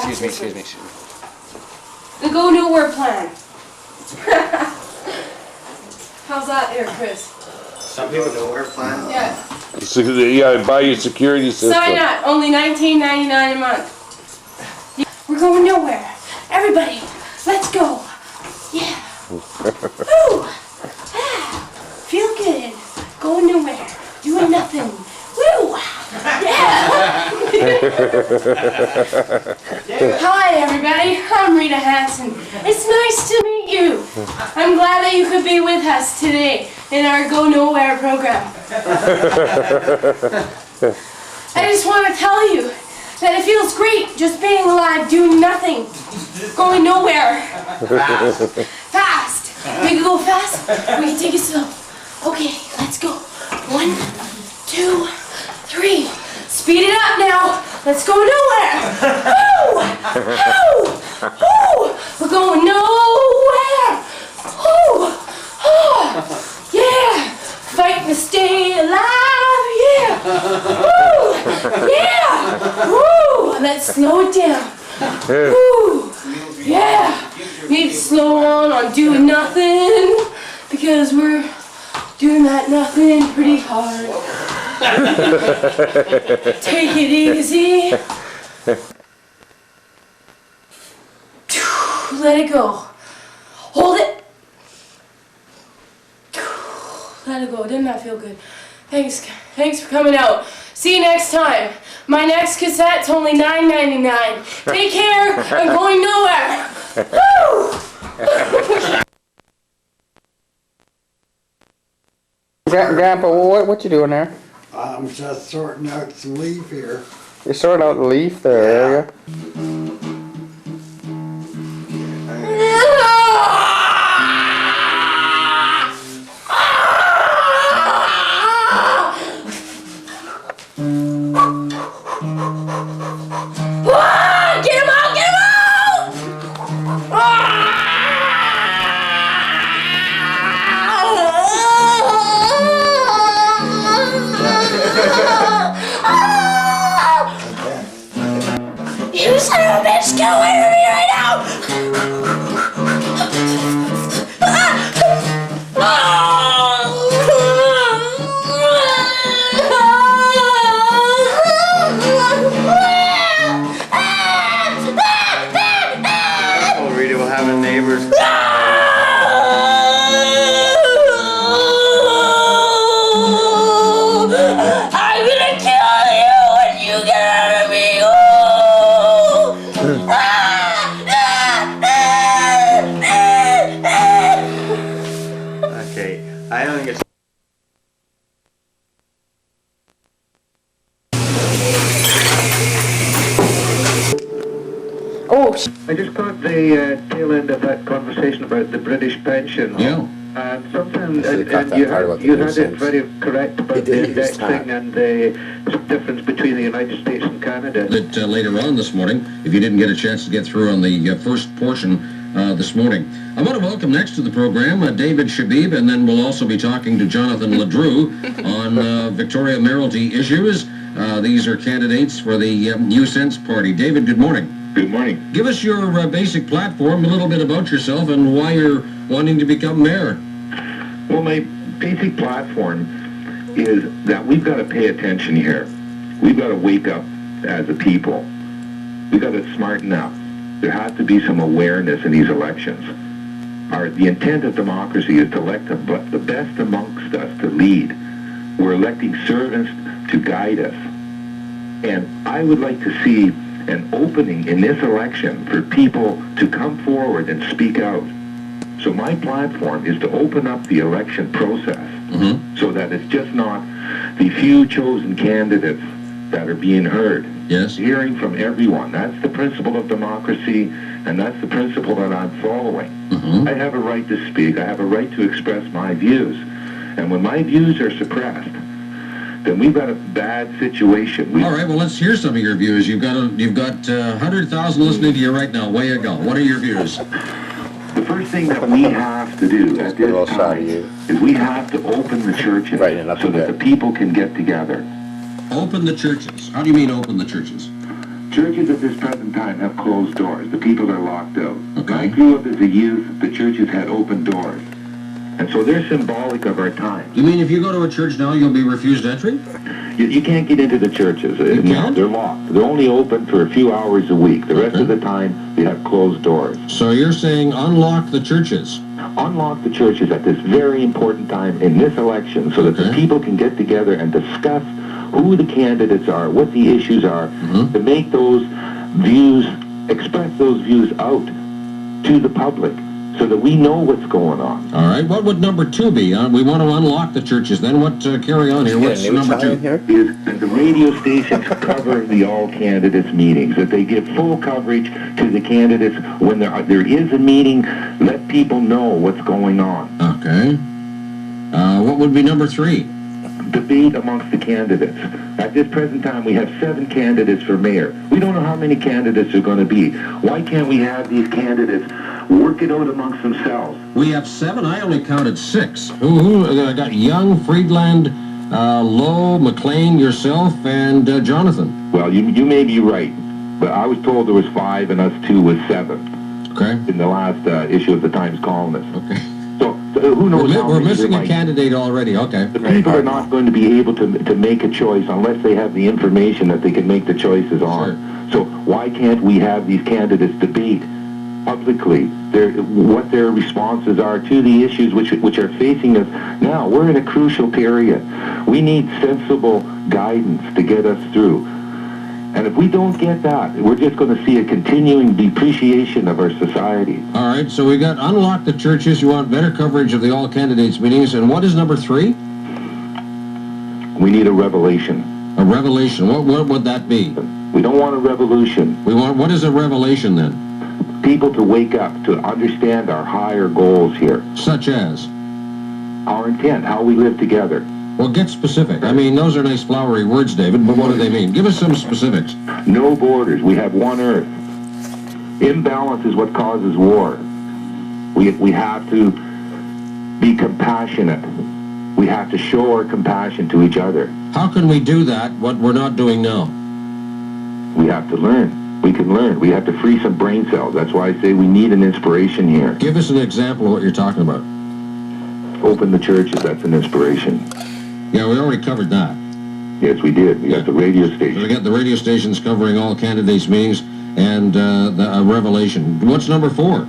Excuse me. The Go Nowhere plan. How's that there, Chris? Some people nowhere plan? Yeah. Yeah, buy your security system. Sign up. Only $19.99 a month. We're going nowhere. Everybody, let's go. Yeah. Woo! Ah, feel good. Going nowhere. Doing nothing. Woo! Yeah! Hi, everybody. I'm Rita Hansen. It's nice to meet you. I'm glad that you could be with us today in our Go Nowhere program. I just want to tell you that it feels great just being alive, doing nothing, going nowhere. Fast. We can go fast, we can take it slow. Okay, let's go. 1, 2, 3. Speed it up now. Let's go nowhere. Woo! Woo! Woo! We're going nowhere. Woo! Oh, yeah. Fight to stay alive. Yeah. Woo! Yeah. Woo! Let's slow it down. Woo! Yeah. Need to slow on doing nothing because we're doing that nothing pretty hard. Take it easy. Let it go. Hold it. Let it go. Didn't that feel good? Thanks for coming out. See you next time. My next cassette's only $9.99. Take care. I'm going nowhere. Woo! Grandpa, what you doing there? I'm just sorting out some leaf here. You're sorting out the leaf there, are you? Get him out! Get him out! You son of a bitch, get away from me right now! Oh, Rita, we'll have the neighbors. I'm gonna kill you when you get out of me! Okay, I don't think it's... Oh, I just caught the tail end of that conversation about the British pension. Yeah. And sometimes So they cut that you part about the had it nuisance. very correct about He the did use indexing that. and the difference between the United States and Canada. That later on this morning, if you didn't get a chance to get through on the first portion this morning. I want to welcome next to the program David Shabib, and then we'll also be talking to Jonathan LeDrew on Victoria Mayoralty issues. These are candidates for the New Sense Party. David, good morning. Good morning. Give us your basic platform, a little bit about yourself, and why you're wanting to become mayor. Well, my basic platform is that we've got to pay attention here. We've got to wake up as a people. We've got to smarten up. There has to be some awareness in these elections. The intent of democracy is to elect the best amongst us to lead. We're electing servants to guide us. And I would like to see an opening in this election for people to come forward and speak out. So my platform is to open up the election process so that it's just not the few chosen candidates that are being heard. Yes. Hearing from everyone. That's the principle of democracy, and that's the principle that I'm following. I have a right to speak. I have a right to express my views. And when my views are suppressed, then we've got a bad situation. All right, well, let's hear some of your views. You've got 100,000 listening to you right now. Way to go. What are your views? The first thing that we have to do at this time is we have to open the churches so that the people can get together. Open the churches. How do you mean open the churches? churches at this present time have closed doors. The people are locked out. When I Okay. grew up as a youth, the churches had open doors. And so they're symbolic of our time. You mean if you go to a church now, you'll be refused entry? You can't get into the churches. You No, can't? they're locked. They're only open for a few hours a week. The rest Okay. of the time, they have closed doors. So you're saying unlock the churches? Unlock the churches at this very important time in this election so that the Okay. people can get together and discuss who the candidates are, what the issues are, to make those views, express those views out to the public so that we know what's going on. All right. What would number 2 be? We want to unlock the churches. Then what? Carry on here. What's number 2? Here? Is that the radio stations cover the all candidates meetings, that they give full coverage to the candidates when there is a meeting, let people know what's going on. Okay. What would be number 3? Debate amongst the candidates. At this present time, we have 7 candidates for mayor. We don't know how many candidates are going to be. Why can't we have these candidates work it out amongst themselves? We have 7. I only counted 6. Who got Young, Friedland, Lowe, McLean, yourself, and Jonathan. Well, you may be right, but I was told there was 5 and us 2 was 7 Okay. in the last issue of the Times Colonist. Okay. So who knows how We're many missing there a might- candidate already. Okay. The people are not going to be able to make a choice unless they have the information that they can make the choices on. So why can't we have these candidates debate publicly what their responses are to the issues which are facing us now? We're in a crucial period. We need sensible guidance to get us through. And if we don't get that, we're just going to see a continuing depreciation of our society. All right. So we got unlock the churches. You want better coverage of the all candidates meetings. And what is number 3? We need a revelation. A revelation. What would that be? We don't want a revolution. We want. What is a revelation then? People to wake up, to understand our higher goals here. Such as? Our intent, how we live together. Well, get specific. I mean, those are nice flowery words, David, but what do they mean? Give us some specifics. No borders. We have one Earth. Imbalance is what causes war. We have to be compassionate. We have to show our compassion to each other. How can we do that, what we're not doing now? We have to learn. We can learn. We have to free some brain cells. That's why I say we need an inspiration here. Give us an example of what you're talking about. Open the churches. That's an inspiration. Yeah, we already covered that. Yes, we did. We got the radio So station. we got the radio stations covering all candidates' meetings and a revelation. What's number 4?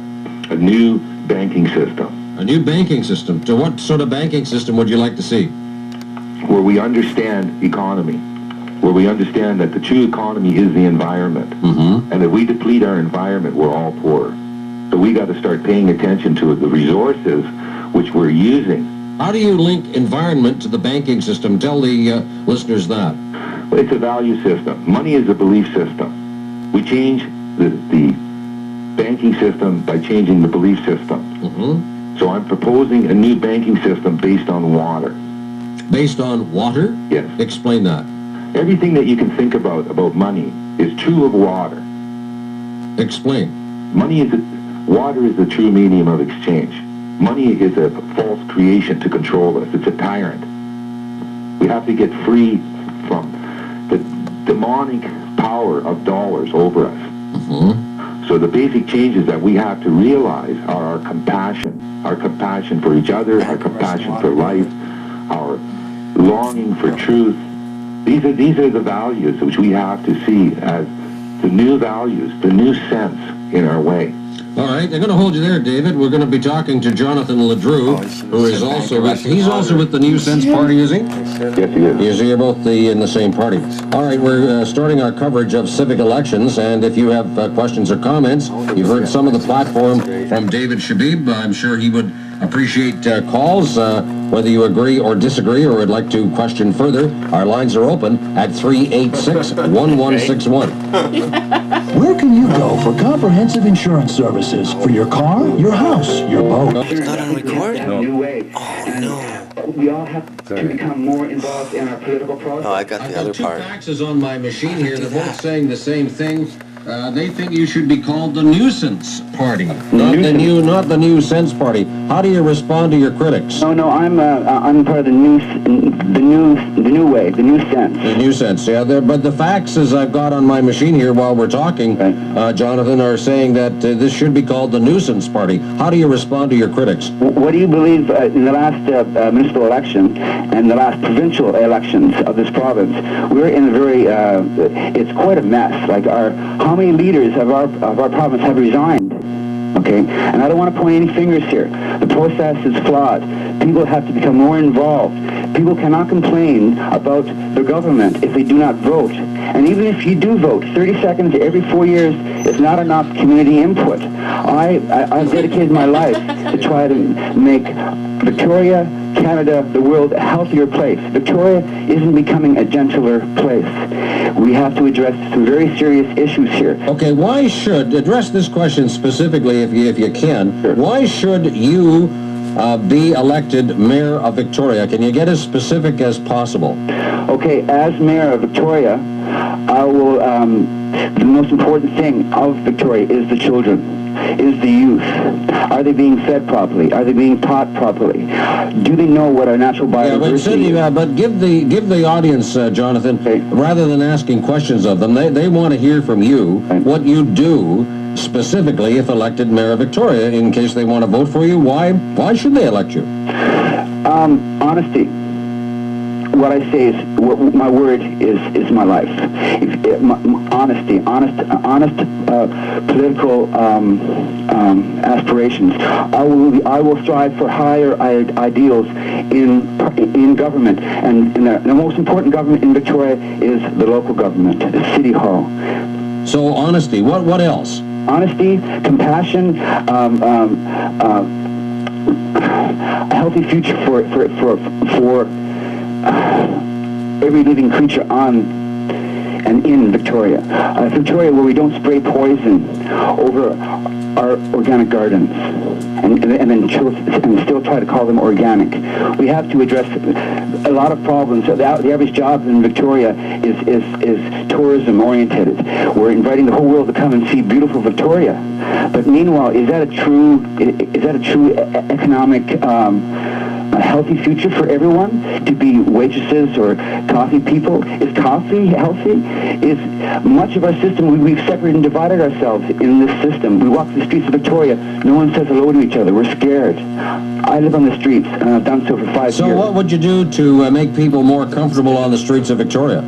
A new banking system. A new banking system. So what sort of banking system would you like to see? Where we understand economy. Where we understand that the true economy is the environment. Mm-hmm. And if we deplete our environment, we're all poor. So we got to start paying attention to the resources which we're using. How do you link environment to the banking system? Tell the listeners that. It's a value system. Money is a belief system. We change the banking system by changing the belief system. Mm-hmm. So I'm proposing a new banking system based on water. Based on water? Yes. Explain that. Everything that you can think about money is true of water. Explain. Water is the true medium of exchange. Money is a false creation to control us. It's a tyrant. We have to get free from the demonic power of dollars over us. Mm-hmm. So the basic changes that we have to realize are our compassion for each other, our compassion for life, our longing for truth. These are the values which we have to see as the new values, the new sense in our way. All right, I'm going to hold you there, David. We're going to be talking to Jonathan Ledrew, who is also with the New Sense Party, is he? Yes, he is. Yes, you're both in the same party. All right, we're starting our coverage of civic elections, and if you have questions or comments, you've heard some of the platform from David Shabib. I'm sure he would appreciate calls, whether you agree or disagree or would like to question further. Our lines are open at 386-1161. Where can you go for comprehensive insurance services for your car, your house, your boat? It's not on record? A new way. Oh, no. We all have to become more involved in our political process. Oh, I got the I've other got 2 part. faxes on my machine here. They're both saying the same thing. They think you should be called the Nuisance Party, not the New Sense Party. How do you respond to your critics? No, I'm part of the new way, the new sense. The New Sense, yeah. But the faxes I've got on my machine here while we're talking, Jonathan, are saying that this should be called the Nuisance Party. How do you respond to your critics? What do you believe in the last municipal election and the last provincial elections of this province? We're in a very, it's quite a mess. Like how many leaders of our province have resigned? Okay, and I don't want to point any fingers here. The process is flawed. People have to become more involved. People cannot complain about the government if they do not vote. And even if you do vote, 30 seconds every 4 years is not enough community input. I've dedicated my life to try to make Victoria, Canada, the world a healthier place. Victoria isn't becoming a gentler place. We have to address some very serious issues here. Okay, why should, address this question specifically if you can, Sure. Why should you be elected Mayor of Victoria? Can you get as specific as possible? Okay, as Mayor of Victoria, I will, the most important thing of Victoria is the children, is the youth. Are they being fed properly? Are they being taught properly? Do they know what our natural biodiversity is? But give the audience, Jonathan, rather than asking questions of them, they want to hear from you what you do specifically if elected Mayor of Victoria, in case they want to vote for you. Why should they elect you? Honesty. What I say is, my word is my life. Honesty, honest political aspirations. I will strive for higher ideals in government, and the most important government in Victoria is the local government, the City Hall. So honesty. What else? Honesty, compassion, a healthy future for every living creature on and in Victoria. Victoria, where we don't spray poison over our organic gardens and still try to call them organic. We have to address a lot of problems. The average job in Victoria is tourism oriented. We're inviting the whole world to come and see beautiful Victoria. But meanwhile, is that a true economic a healthy future for everyone to be waitresses or coffee people? Is coffee healthy? Is much of our system, we've separated and divided ourselves in this system. We walk the streets of Victoria, no one says hello to each other, we're scared. I live on the streets and I've done so for 5 years. So what would you do to make people more comfortable on the streets of Victoria?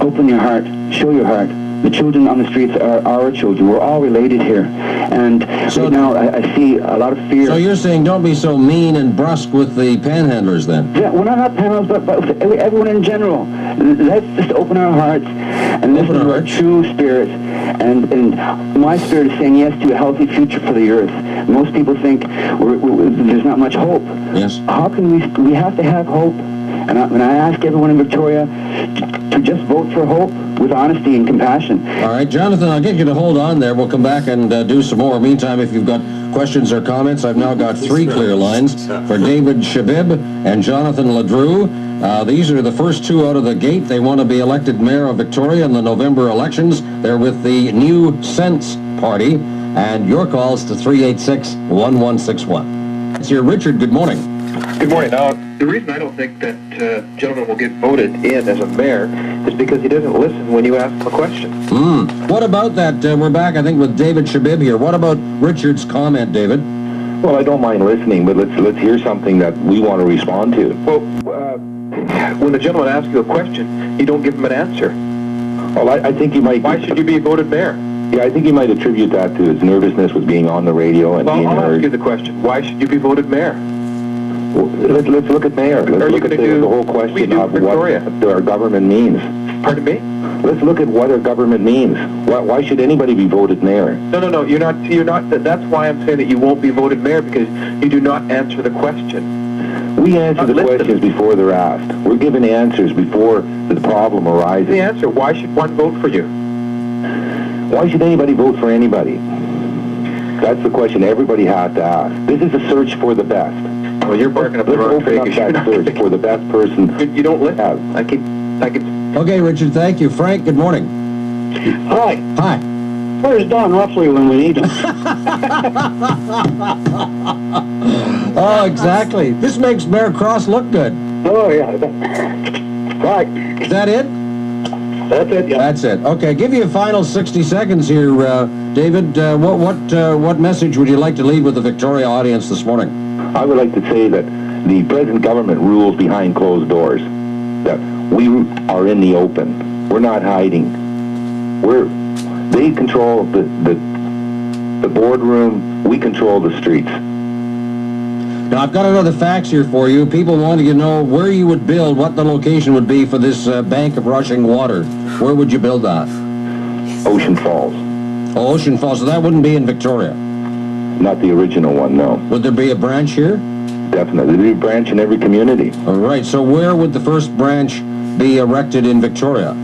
Open your heart, show your heart. The children on the streets are our children. We're all related here. And so right now I see a lot of fear. So you're saying don't be so mean and brusque with the panhandlers then? Yeah, well, not panhandlers, but everyone in general. Let's just open our hearts and listen to our true spirit. And my spirit is saying yes to a healthy future for the earth. Most people think there's not much hope. Yes. How can we have to have hope. And I ask everyone in Victoria to just vote for hope with honesty and compassion. All right, Jonathan, I'll get you to hold on there. We'll come back and do some more. Meantime, if you've got questions or comments, I've now got 3 clear lines for David Shabib and Jonathan Ledrew. These are the first 2 out of the gate. They want to be elected Mayor of Victoria in the November elections. They're with the New Sense Party. And your calls to 386-1161. It's here, Richard. Good morning. Good morning. Now, the reason I don't think that gentleman will get voted in as a mayor is because he doesn't listen when you ask him a question. What about that? We're back, I think, with David Shabib here. What about Richard's comment, David? Well, I don't mind listening, but let's hear something that we want to respond to. Well, when the gentleman asks you a question, you don't give him an answer. Well, I think he might... Why should you be voted mayor? Yeah, I think he might attribute that to his nervousness with being on the radio and being heard. I'll ask you the question. Why should you be voted mayor? Well, let's look at mayor. Let's look at the whole question of what our government means. Pardon me? Let's look at what our government means. Why should anybody be voted mayor? No. You're not. That's why I'm saying that you won't be voted mayor, because you do not answer the question. We answer the questions before they're asked. We're given answers before the problem arises. The answer: why should one vote for you? Why should anybody vote for anybody? That's the question everybody has to ask. This is a search for the best. Well, you're barking up the wrong tree. Let's open up that search for the best person. You don't listen. I can. Okay, Richard, thank you. Frank, good morning. Hi. Hi. Where's Don roughly when we need him? Oh, exactly. This makes Mayor Cross look good. Oh, yeah. Right. Is that it? That's it, yeah. That's it. Okay, give you a final 60 seconds here, David. What message would you like to leave with the Victoria audience this morning? I would like to say that the present government rules behind closed doors. That we are in the open. We're not hiding. They control the boardroom. We control the streets. Now, I've got another fax here for you. People wanting to know where you would build, what the location would be for this bank of rushing water. Where would you build that? Ocean Falls. Oh, Ocean Falls. So that wouldn't be in Victoria? Not the original one, no. Would there be a branch here? Definitely. There'd be a branch in every community. All right. So where would the first branch be erected in Victoria?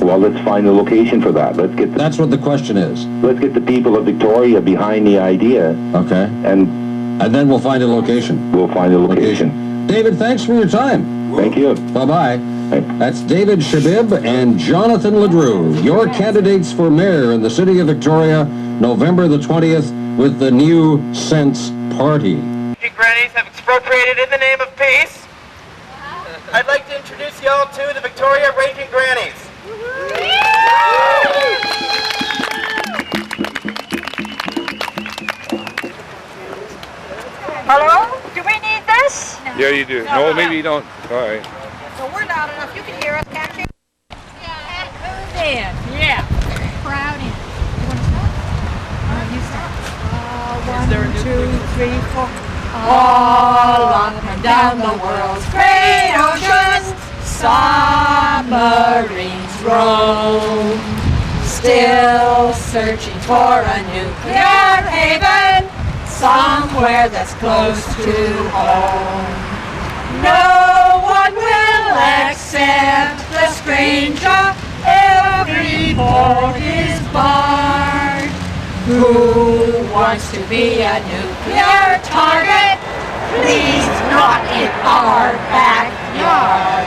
Well, let's find a location for that. That's what the question is. Let's get the people of Victoria behind the idea. Okay. And then we'll find a location. We'll find a location. David, thanks for your time. Thank you. Bye-bye. That's David Shabib and Jonathan Ledrew, your candidates for mayor in the city of Victoria, November the 20th, with the New Sense Party. Grannies have expropriated in the name of peace. I'd like to introduce y'all to the Victoria Raging Grannies. Hello? Do we need this? Yeah, you do. No, maybe you don't. All right. So we're loud enough. You can hear us, can't you? Yeah. Yeah. Crowd in. You want to start? You start. 1, 2, 3, 4. All up and down the world's great oceans, submarines roam, still searching for a nuclear haven, somewhere that's close to home. No one will accept the stranger, every port is barred. Who wants to be a nuclear target? Please not in our backyard.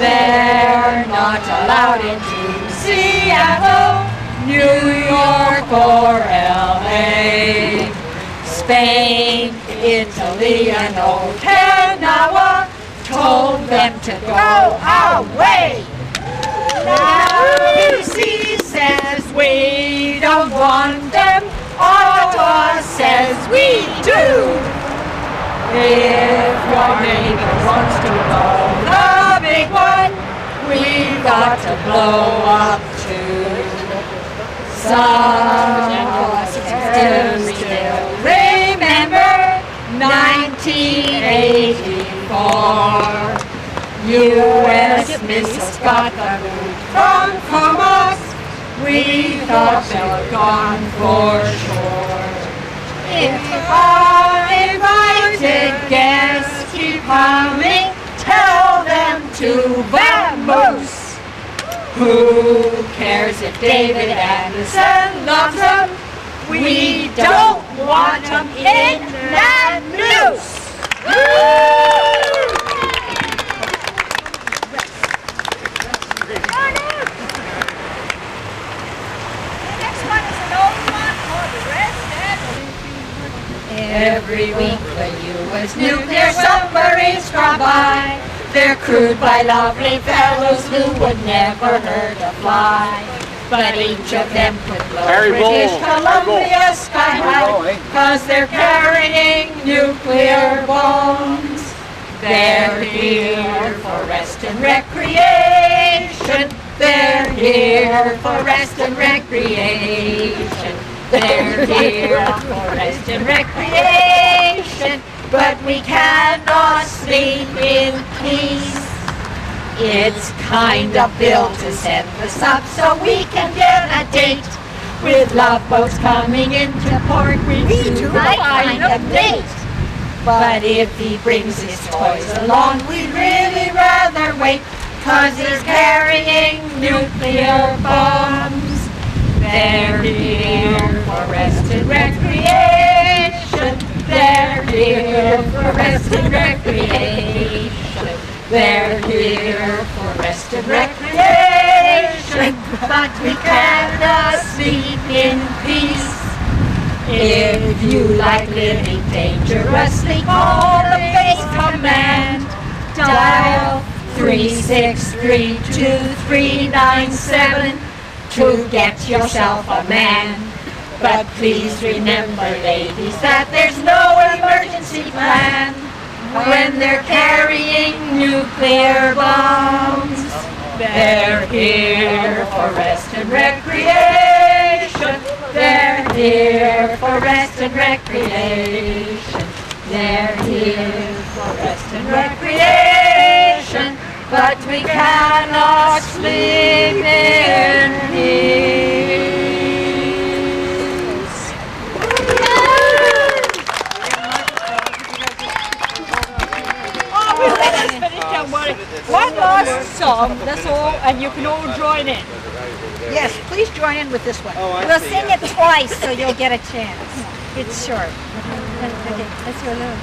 They're not allowed into Seattle, New York or LA. Spain, Italy and Okinawa told them to go away. Now BC says we don't want them, Ottawa says we do. If your neighbor wants to blow the big one, we've got to blow up too. Some of us still remember 1984. U.S. missiles got the boot from Comox. We thought they were gone for sure. If our invited guests keep coming, tell them to vamoose. Who cares if David Anderson loves them? We don't want them in that noose. Every week the U.S. nuclear submarines drop by. They're crewed by lovely fellows who would never hurt a fly. But each of them could blow British Columbia sky high, 'cause they're carrying nuclear bombs. They're here for rest and recreation. They're here for rest and recreation. They're here for rest and recreation, but we cannot sleep in peace. It's kind of built to set us up so we can get a date. With love boats coming into port, we need to find a date. But if he brings his toys along, we'd really rather wait, 'cause he's carrying nuclear bombs. They're here for rest and recreation. They're here for rest and recreation. They're here for rest and recreation. but we cannot sleep in peace. If you like living dangerously, call the base command. Dial 3632397 to get yourself a man. But please remember, ladies, that there's no emergency plan when they're carrying nuclear bombs. They're here for rest and recreation. They're here for rest and recreation. They're here for rest and recreation. But we cannot sleep in peace. One last song, that's all, and you can all join in. Yes, please join in with this one. Oh, we'll sing it twice so you'll get a chance. It's short. Okay, let's go a little.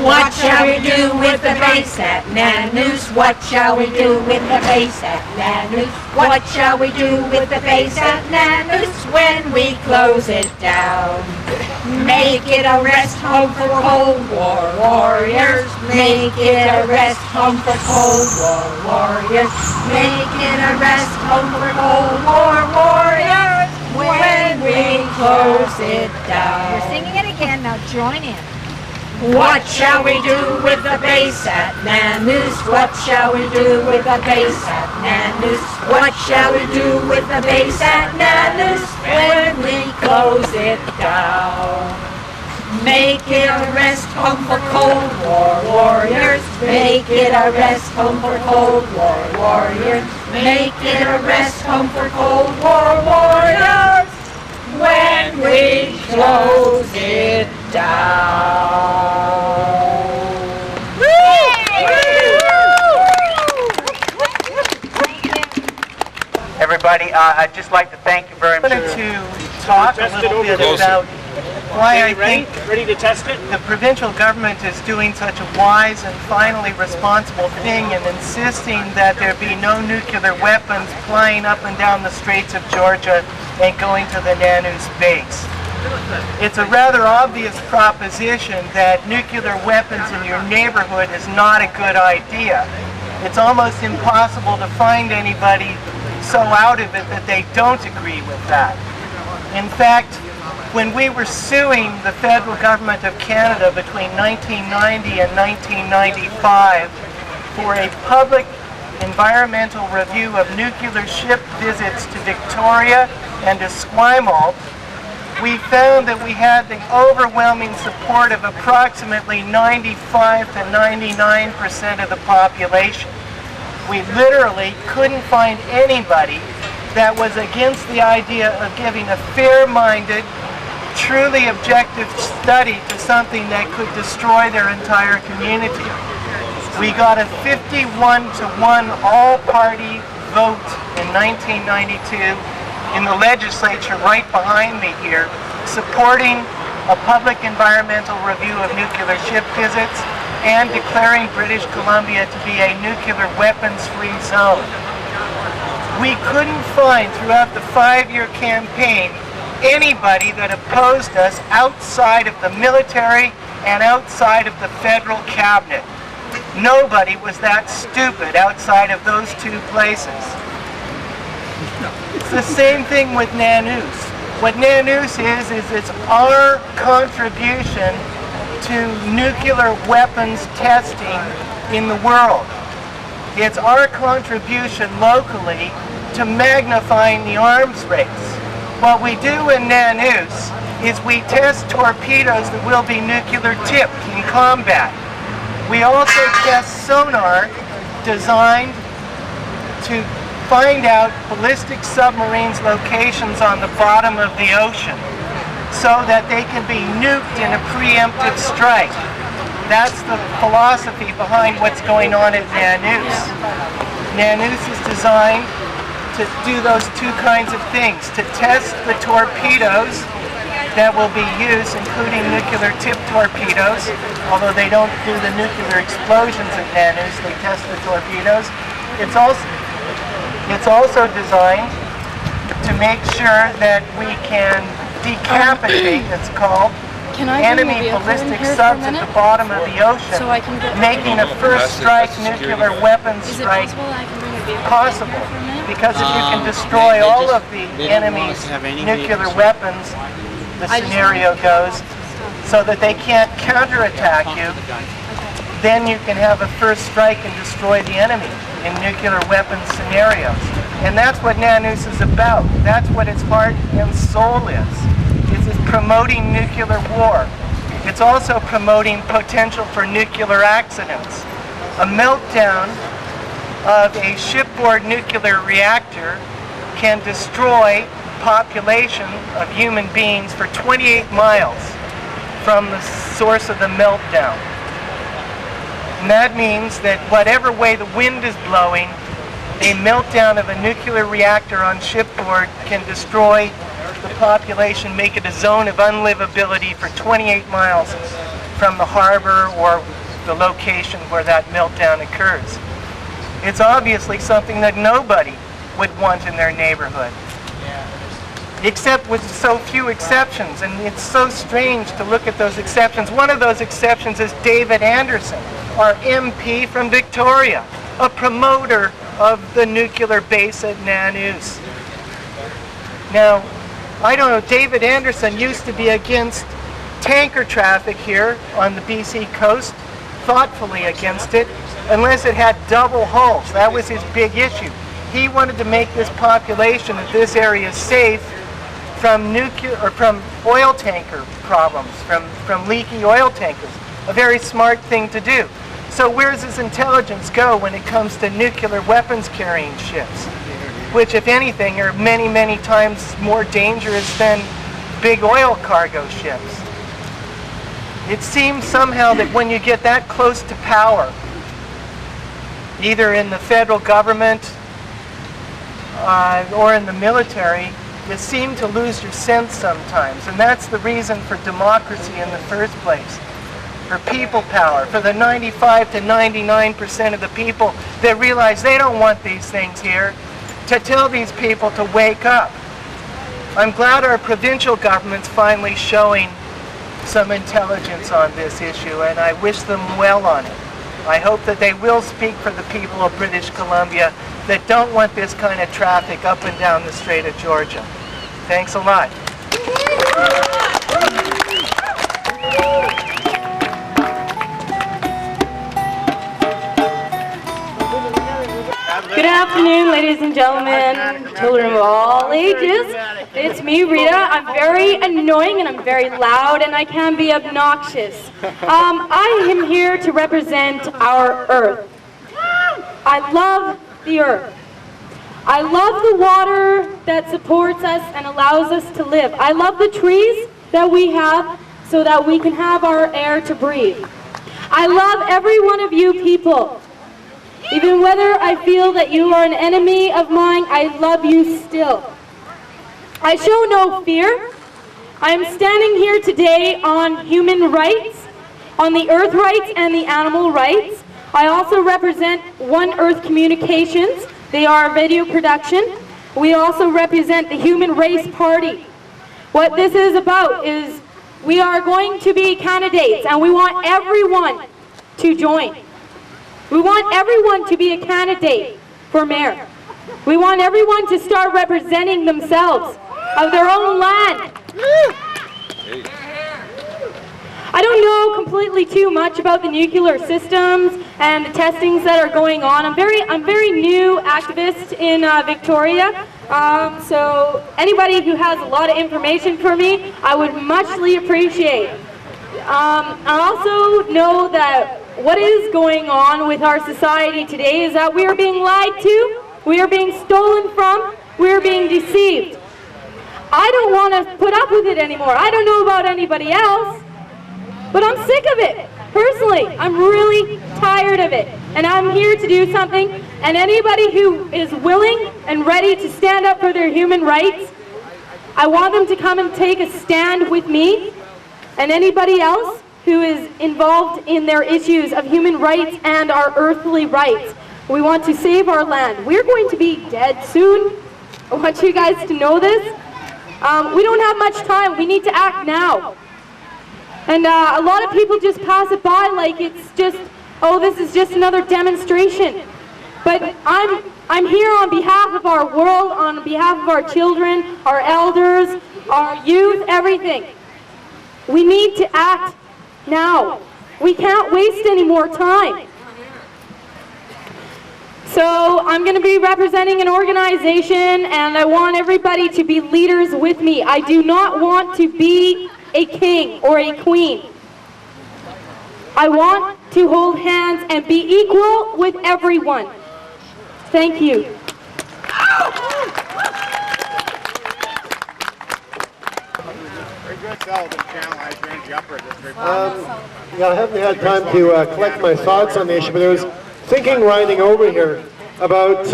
What shall we do with the bass at Nonoose? What shall we do with the bass at Nonoose? What shall we do with the bass at Nonoose when we close it down? Make it a rest home for Cold War warriors. Make it a rest home for Cold War warriors. Make it a rest home for Cold War warriors when we close it down. You're singing it again, now join in. What shall we do with the bass at Nonoose? What shall we do with the bass at Nonoose? What shall we do with the bass at Nonoose when we close it down? Make it a rest home for Cold War warriors. Make it a rest home for Cold War warriors. Make it a rest home for Cold War warriors when we close it down. Everybody, I'd just like to thank you very much. I wanted to talk a little bit about why I think the provincial government is doing such a wise and finally responsible thing in insisting that there be no nuclear weapons flying up and down the Straits of Georgia and going to the Nonoose base. It's a rather obvious proposition that nuclear weapons in your neighborhood is not a good idea. It's almost impossible to find anybody so out of it that they don't agree with that. In fact, when we were suing the federal government of Canada between 1990 and 1995 for a public environmental review of nuclear ship visits to Victoria and to Esquimalt, we found that we had the overwhelming support of approximately 95 to 99% of the population. We literally couldn't find anybody that was against the idea of giving a fair-minded, truly objective study to something that could destroy their entire community. We got a 51-to-1 all-party vote in 1992 in the legislature right behind me here, supporting a public environmental review of nuclear ship visits and declaring British Columbia to be a nuclear weapons-free zone. We couldn't find throughout the 5-year campaign anybody that opposed us outside of the military and outside of the federal cabinet. Nobody was that stupid outside of those two places. It's the same thing with Nonoose. What Nonoose is it's our contribution to nuclear weapons testing in the world. It's our contribution locally to magnifying the arms race. What we do in Nonoose is we test torpedoes that will be nuclear tipped in combat. We also test sonar designed to find out ballistic submarines' locations on the bottom of the ocean so that they can be nuked in a preemptive strike. That's the philosophy behind what's going on at Nonoose. Nonoose is designed to do those two kinds of things, to test the torpedoes that will be used, including nuclear-tipped torpedoes, although they don't do the nuclear explosions at Nonoose, they test the torpedoes, It's also designed to make sure that we can decapitate, it's called, enemy ballistic subs at the bottom of the ocean, making a first strike nuclear weapons strike possible. Because if you can destroy all of the enemy's nuclear weapons, the scenario goes, so that they can't counterattack you, then you can have a first strike and destroy the enemy in nuclear weapons scenarios. And that's what Nonoose is about. That's what its heart and soul is. It's promoting nuclear war. It's also promoting potential for nuclear accidents. A meltdown of a shipboard nuclear reactor can destroy population of human beings for 28 miles from the source of the meltdown. And that means that whatever way the wind is blowing, a meltdown of a nuclear reactor on shipboard can destroy the population, make it a zone of unlivability for 28 miles from the harbor or the location where that meltdown occurs. It's obviously something that nobody would want in their neighborhood, except with so few exceptions. And it's so strange to look at those exceptions. One of those exceptions is David Anderson, our MP from Victoria, a promoter of the nuclear base at Nonoose. Now, I don't know, David Anderson used to be against tanker traffic here on the BC coast, thoughtfully against it, unless it had double hulls. That was his big issue. He wanted to make this population of this area safe from oil tanker problems, from leaky oil tankers. A very smart thing to do. So where does his intelligence go when it comes to nuclear weapons carrying ships? Which, if anything, are many, many times more dangerous than big oil cargo ships. It seems somehow that when you get that close to power, either in the federal government or in the military, you seem to lose your sense sometimes. And that's the reason for democracy in the first place. For people power, for the 95 to 99% of the people that realize they don't want these things here, to tell these people to wake up. I'm glad our provincial government's finally showing some intelligence on this issue, and I wish them well on it. I hope that they will speak for the people of British Columbia that don't want this kind of traffic up and down the Strait of Georgia. Thanks a lot. Good afternoon, ladies and gentlemen, children of all ages. It's me, Rita. I'm very annoying and I'm very loud and I can be obnoxious. I am here to represent our Earth. I love the Earth. I love the water that supports us and allows us to live. I love the trees that we have so that we can have our air to breathe. I love every one of you people. Even whether I feel that you are an enemy of mine, I love you still. I show no fear. I am standing here today on human rights, on the earth rights and the animal rights. I also represent One Earth Communications. They are a video production. We also represent the Human Race Party. What this is about is we are going to be candidates and we want everyone to join. We want everyone to be a candidate for mayor. We want everyone to start representing themselves of their own land. I don't know completely too much about the nuclear systems and the testings that are going on. I'm very new activist in Victoria. So anybody who has a lot of information for me, I would muchly appreciate. I also know that what is going on with our society today is that we are being lied to, we are being stolen from, we are being deceived. I don't want to put up with it anymore. I don't know about anybody else, but I'm sick of it. Personally, I'm really tired of it. And I'm here to do something, and anybody who is willing and ready to stand up for their human rights, I want them to come and take a stand with me and anybody else who is involved in their issues of human rights and our earthly rights. We want to save our land. We're going to be dead soon. I want you guys to know this. We don't have much time. We need to act now. And a lot of people just pass it by like it's just, oh, this is just another demonstration. But I'm here on behalf of our world, on behalf of our children, our elders, our youth, everything. We need to act now. We can't waste any more time. So I'm going to be representing an organization, and I want everybody to be leaders with me. I do not want to be a king or a queen. I want to hold hands and be equal with everyone. Thank you. I haven't had time to collect my thoughts on the issue, but I was thinking riding over here about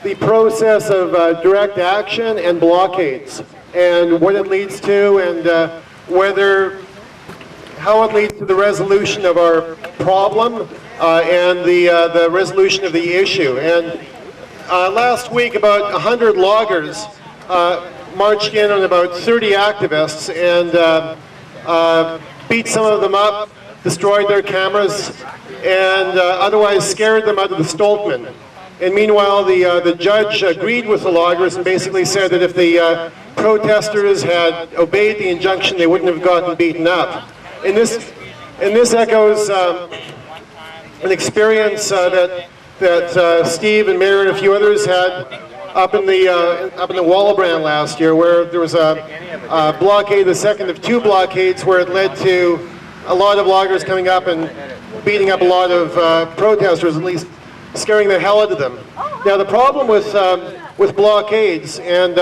the process of direct action and blockades and what it leads to, and how it leads to the resolution of our problem and the resolution of the issue. And last week about 100 loggers marched in on about 30 activists and beat some of them up, destroyed their cameras, and otherwise scared them out of the Stoltman. And meanwhile, the judge agreed with the loggers and basically said that if the protesters had obeyed the injunction, they wouldn't have gotten beaten up. And this echoes an experience that Steve and Mayor and a few others had up in the Wallabrand last year, where there was a blockade, the second of two blockades, where it led to a lot of loggers coming up and beating up a lot of protesters, at least scaring the hell out of them. Now the problem with blockades and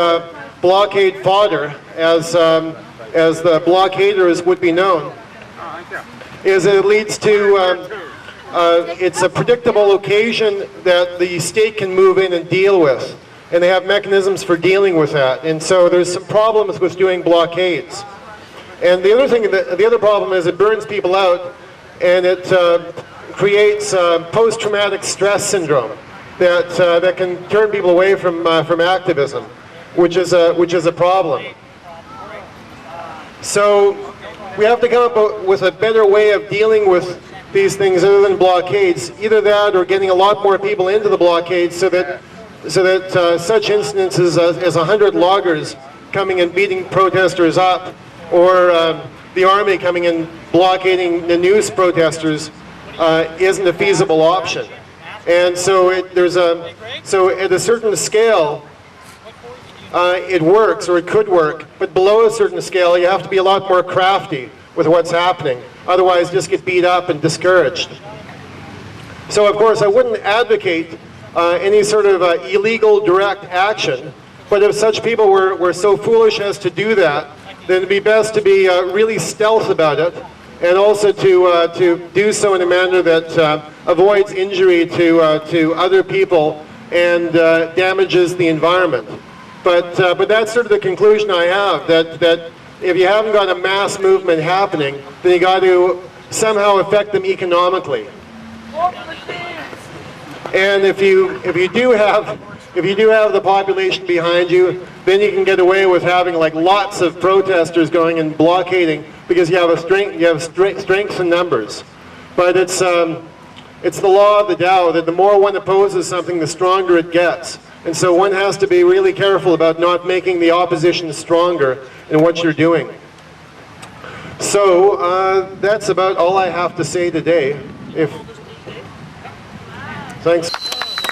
blockade fodder, as the blockaders would be known, is that it leads to it's a predictable occasion that the state can move in and deal with, and they have mechanisms for dealing with that. And so there's some problems with doing blockades. And the other thing, the other problem is it burns people out, and it creates post-traumatic stress syndrome that can turn people away from activism, which is a problem. So we have to come up with a better way of dealing with these things other than blockades. Either that, or getting a lot more people into the blockades, so that such incidences as 100 loggers coming and beating protesters up, or the army coming and blockading Nonoose protesters isn't a feasible option. And so so at a certain scale, it works, or it could work, but below a certain scale, you have to be a lot more crafty with what's happening. Otherwise, just get beat up and discouraged. So, of course, I wouldn't advocate any sort of illegal direct action, but if such people were so foolish as to do that, then it'd be best to be really stealth about it, and also to do so in a manner that avoids injury to other people and damages the environment. But that's sort of the conclusion I have, that if you haven't got a mass movement happening, then you got to somehow affect them economically. And if you do have the population behind you, then you can get away with having like lots of protesters going and blockading, because you have strength in numbers. But it's the law of the Tao that the more one opposes something, the stronger it gets. And so one has to be really careful about not making the opposition stronger in what you're doing. So that's about all I have to say today. Thanks.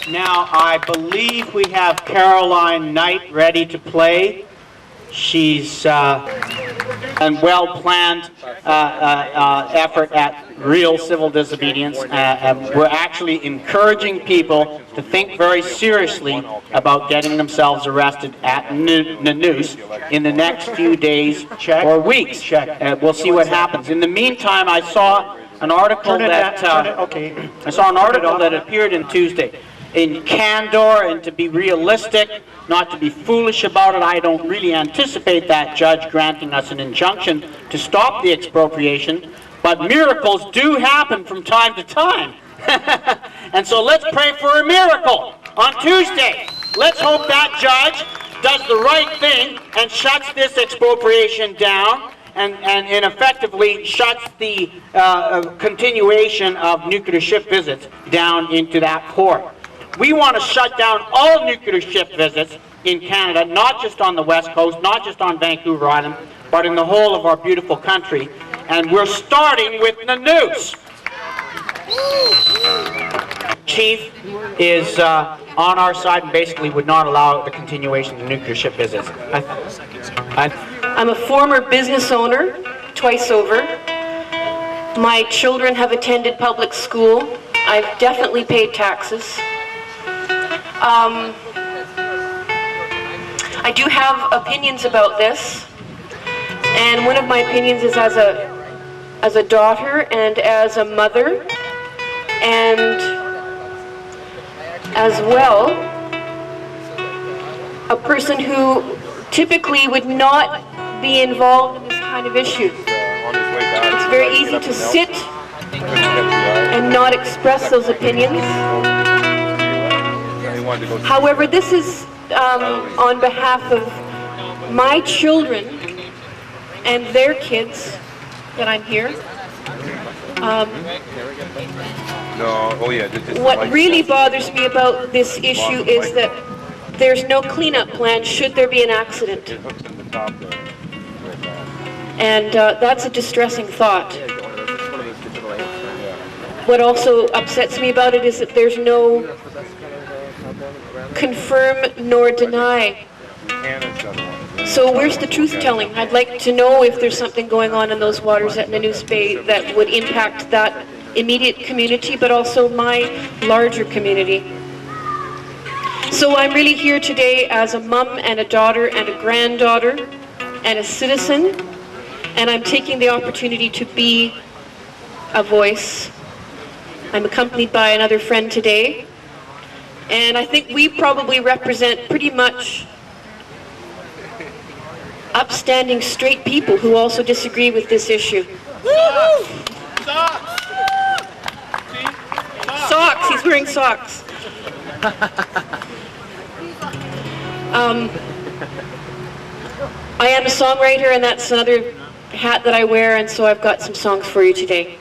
Now, I believe we have Caroline Knight ready to play. She's a well-planned effort at real civil disobedience. We're actually encouraging people to think very seriously about getting themselves arrested at Nonoose in the next few days or weeks. We'll see what happens. In the meantime, I saw an article that appeared in Tuesday. In candor and to be realistic, not to be foolish about it, I don't really anticipate that judge granting us an injunction to stop the expropriation, but miracles do happen from time to time. And so let's pray for a miracle on Tuesday. Let's hope that judge does the right thing and shuts this expropriation down and effectively shuts the continuation of nuclear ship visits down into that port. We want to shut down all nuclear ship visits in Canada, not just on the West Coast, not just on Vancouver Island, but in the whole of our beautiful country. And we're starting with Nonoose. Chief is on our side and basically would not allow the continuation of nuclear ship visits. I'm a former business owner, twice over. My children have attended public school. I've definitely paid taxes. I do have opinions about this, and one of my opinions is as a daughter and as a mother, and as well a person who typically would not be involved in this kind of issue. It's very easy to sit and not express those opinions. However, this is on behalf of my children and their kids that I'm here. What really bothers me about this issue is that there's no cleanup plan should there be an accident. And that's a distressing thought. What also upsets me about it is that there's no confirm nor deny. So where's the truth telling? I'd like to know if there's something going on in those waters at Nonoose Bay that would impact that immediate community, but also my larger community. So I'm really here today as a mum and a daughter and a granddaughter and a citizen, and I'm taking the opportunity to be a voice. I'm accompanied by another friend today, and I think we probably represent pretty much upstanding straight people who also disagree with this issue. Socks, he's wearing socks. I am a songwriter, and that's another hat that I wear, and so I've got some songs for you today.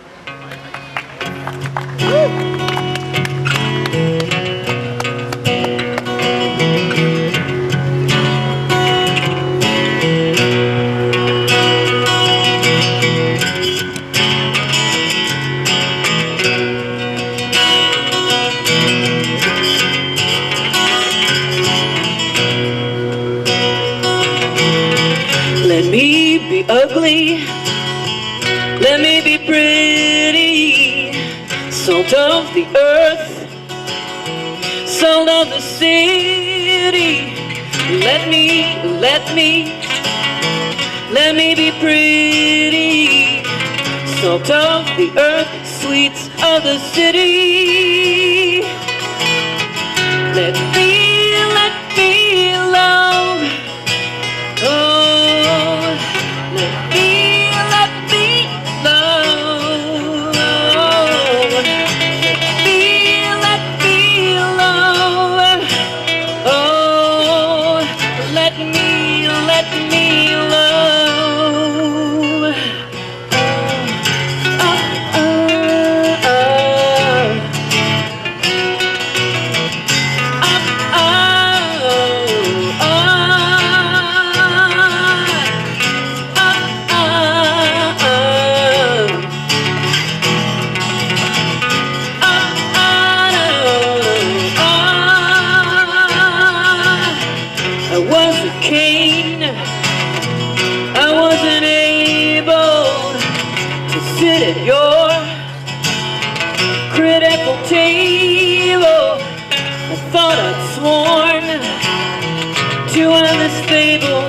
Let me be ugly, let me be pretty, salt of the earth, salt of the city. Let me be pretty, salt of the earth, sweets of the city. Let me love. Oh, let me love. Let me love. Oh, let me love. I was a king, I wasn't able to sit at your critical table. I thought I'd sworn to end this fable,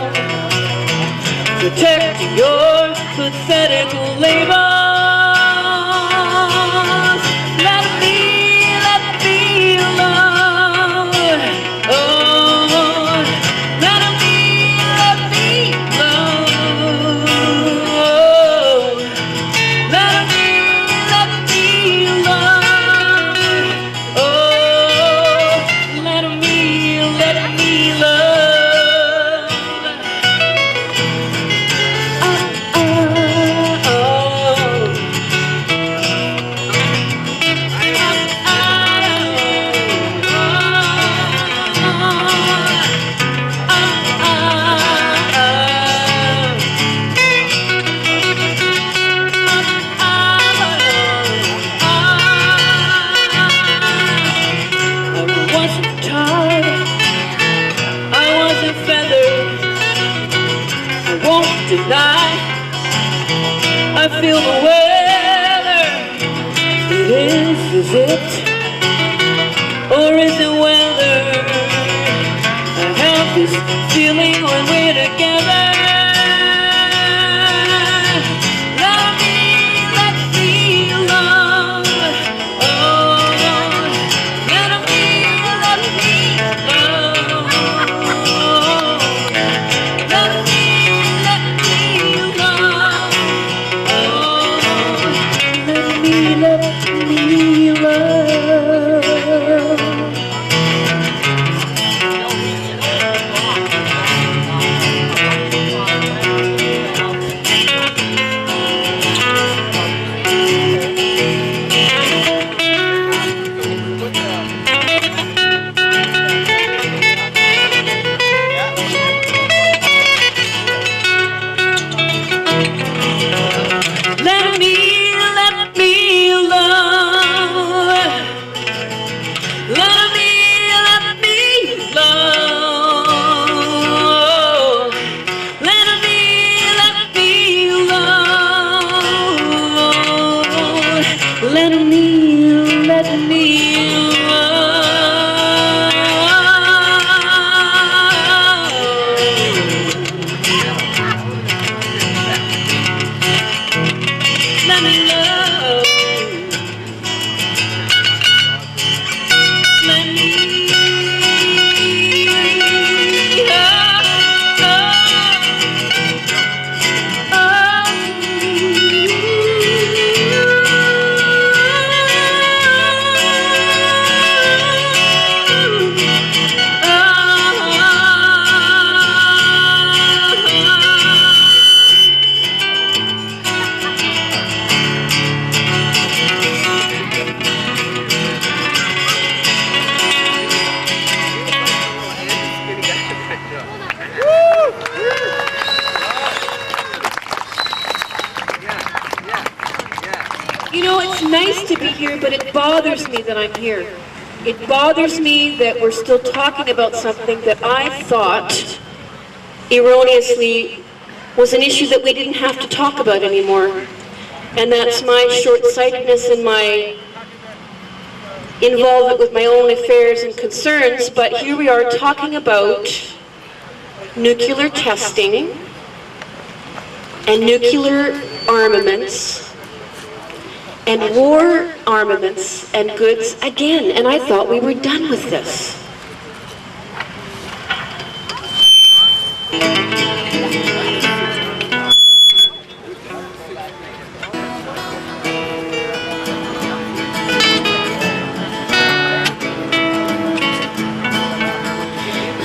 protecting your pathetic labels. Let me love. Oh, let me love. Oh, let me love. tonight. I feel the weather. Is it? Or is it weather? I have this feeling when we're together. You know, it's nice to be here, but it bothers me that I'm here. It bothers me that we're still talking about something that I thought, erroneously, was an issue that we didn't have to talk about anymore. And that's my short-sightedness and my involvement with my own affairs and concerns, but here we are talking about nuclear testing and nuclear armaments and war armaments and goods again, and I thought we were done with this.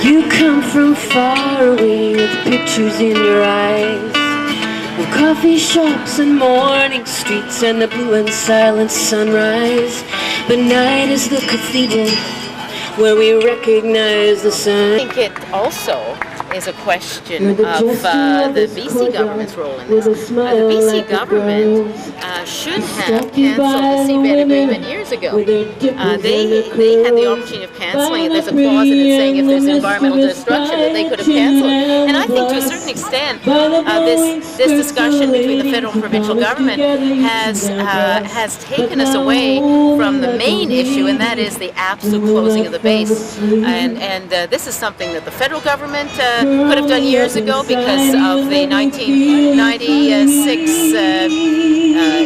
You come from far away with pictures in your eyes, and coffee shops and morning streets and the blue and silent sunrise. But night is the cathedral where we recognize the sun. I think it also is a question of the BC government's role in this. The BC government should have cancelled the seabed agreement years ago. They had the opportunity of cancelling it. There's a clause in it saying if there's environmental destruction that they could have cancelled it. And I think to a certain extent this discussion between the federal and provincial government has taken us away from the main issue, and that is the absolute closing of the base. And this is something that the federal government could have done years ago because of the 1996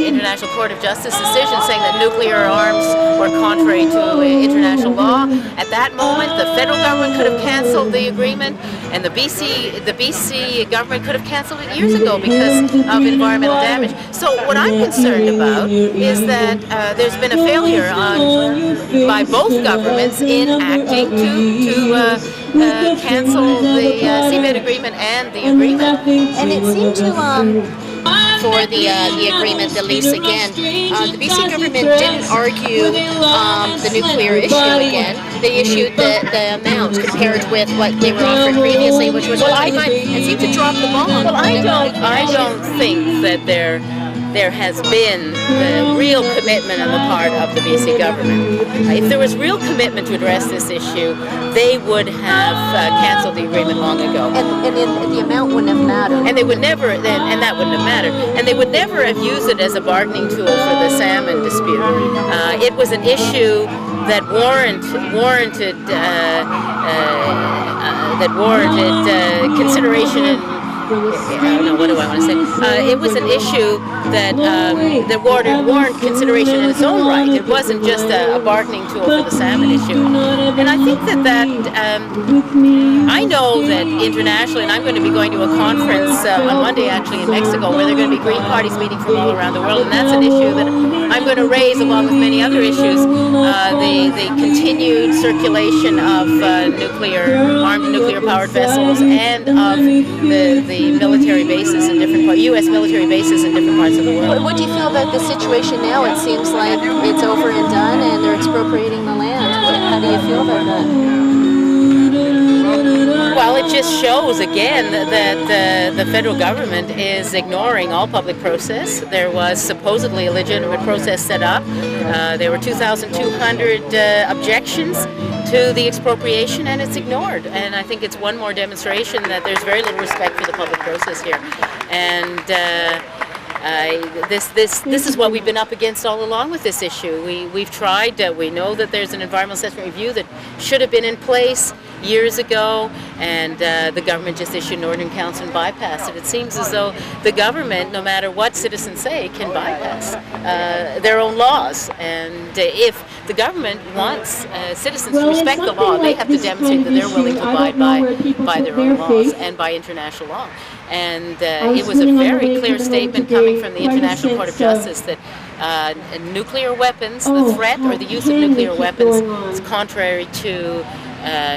International Court of Justice decision saying that nuclear arms were contrary to international law. At that moment, the federal government could have canceled the agreement, and the BC government could have canceled it years ago because of environmental damage. So what I'm concerned about is that there's been a failure by both governments in acting to cancel the seabed agreement and the agreement. And it seemed to, for the agreement, the lease again, the BC government didn't argue the nuclear issue again. They issued the amount compared with what they were offered previously, which was $125, and seemed to drop the ball. Well, I don't think that they're there has been the real commitment on the part of the BC government. If there was real commitment to address this issue, they would have cancelled the agreement long ago. And the amount wouldn't have mattered. And they would never, and that wouldn't have mattered. And they would never have used it as a bargaining tool for the salmon dispute. It was an issue that warranted consideration and I don't know, what do I want to say? It was an issue that warranted consideration in its own right. It wasn't just a bargaining tool for the salmon issue. And I think I know that internationally, and I'm going to be going to a conference on Monday actually in Mexico, where there are going to be Green parties meeting from all around the world, and that's an issue that I'm going to raise along with many other issues, the continued circulation of armed nuclear-powered vessels and of the military bases in different parts, U.S. military bases in different parts of the world. What do you feel about the situation now? It seems like it's over and done and they're expropriating the land. How do you feel about that? Well, it just shows again that the federal government is ignoring all public process. There was supposedly a legitimate process set up. There were 2,200 objections to the expropriation, and it's ignored. And I think it's one more demonstration that there's very little respect for the public process here. And this is what we've been up against all along with this issue. We've tried. We know that there's an environmental assessment review that should have been in place years ago, and the government just issued an ordinance council and bypassed it. It seems as though the government, no matter what citizens say, can bypass their own laws. And if the government wants citizens to respect the law, they have to demonstrate that they're willing to abide by their own laws and by international law. And it was a very clear statement coming from the International Court of Justice that nuclear weapons, the threat or the use of nuclear weapons, is contrary to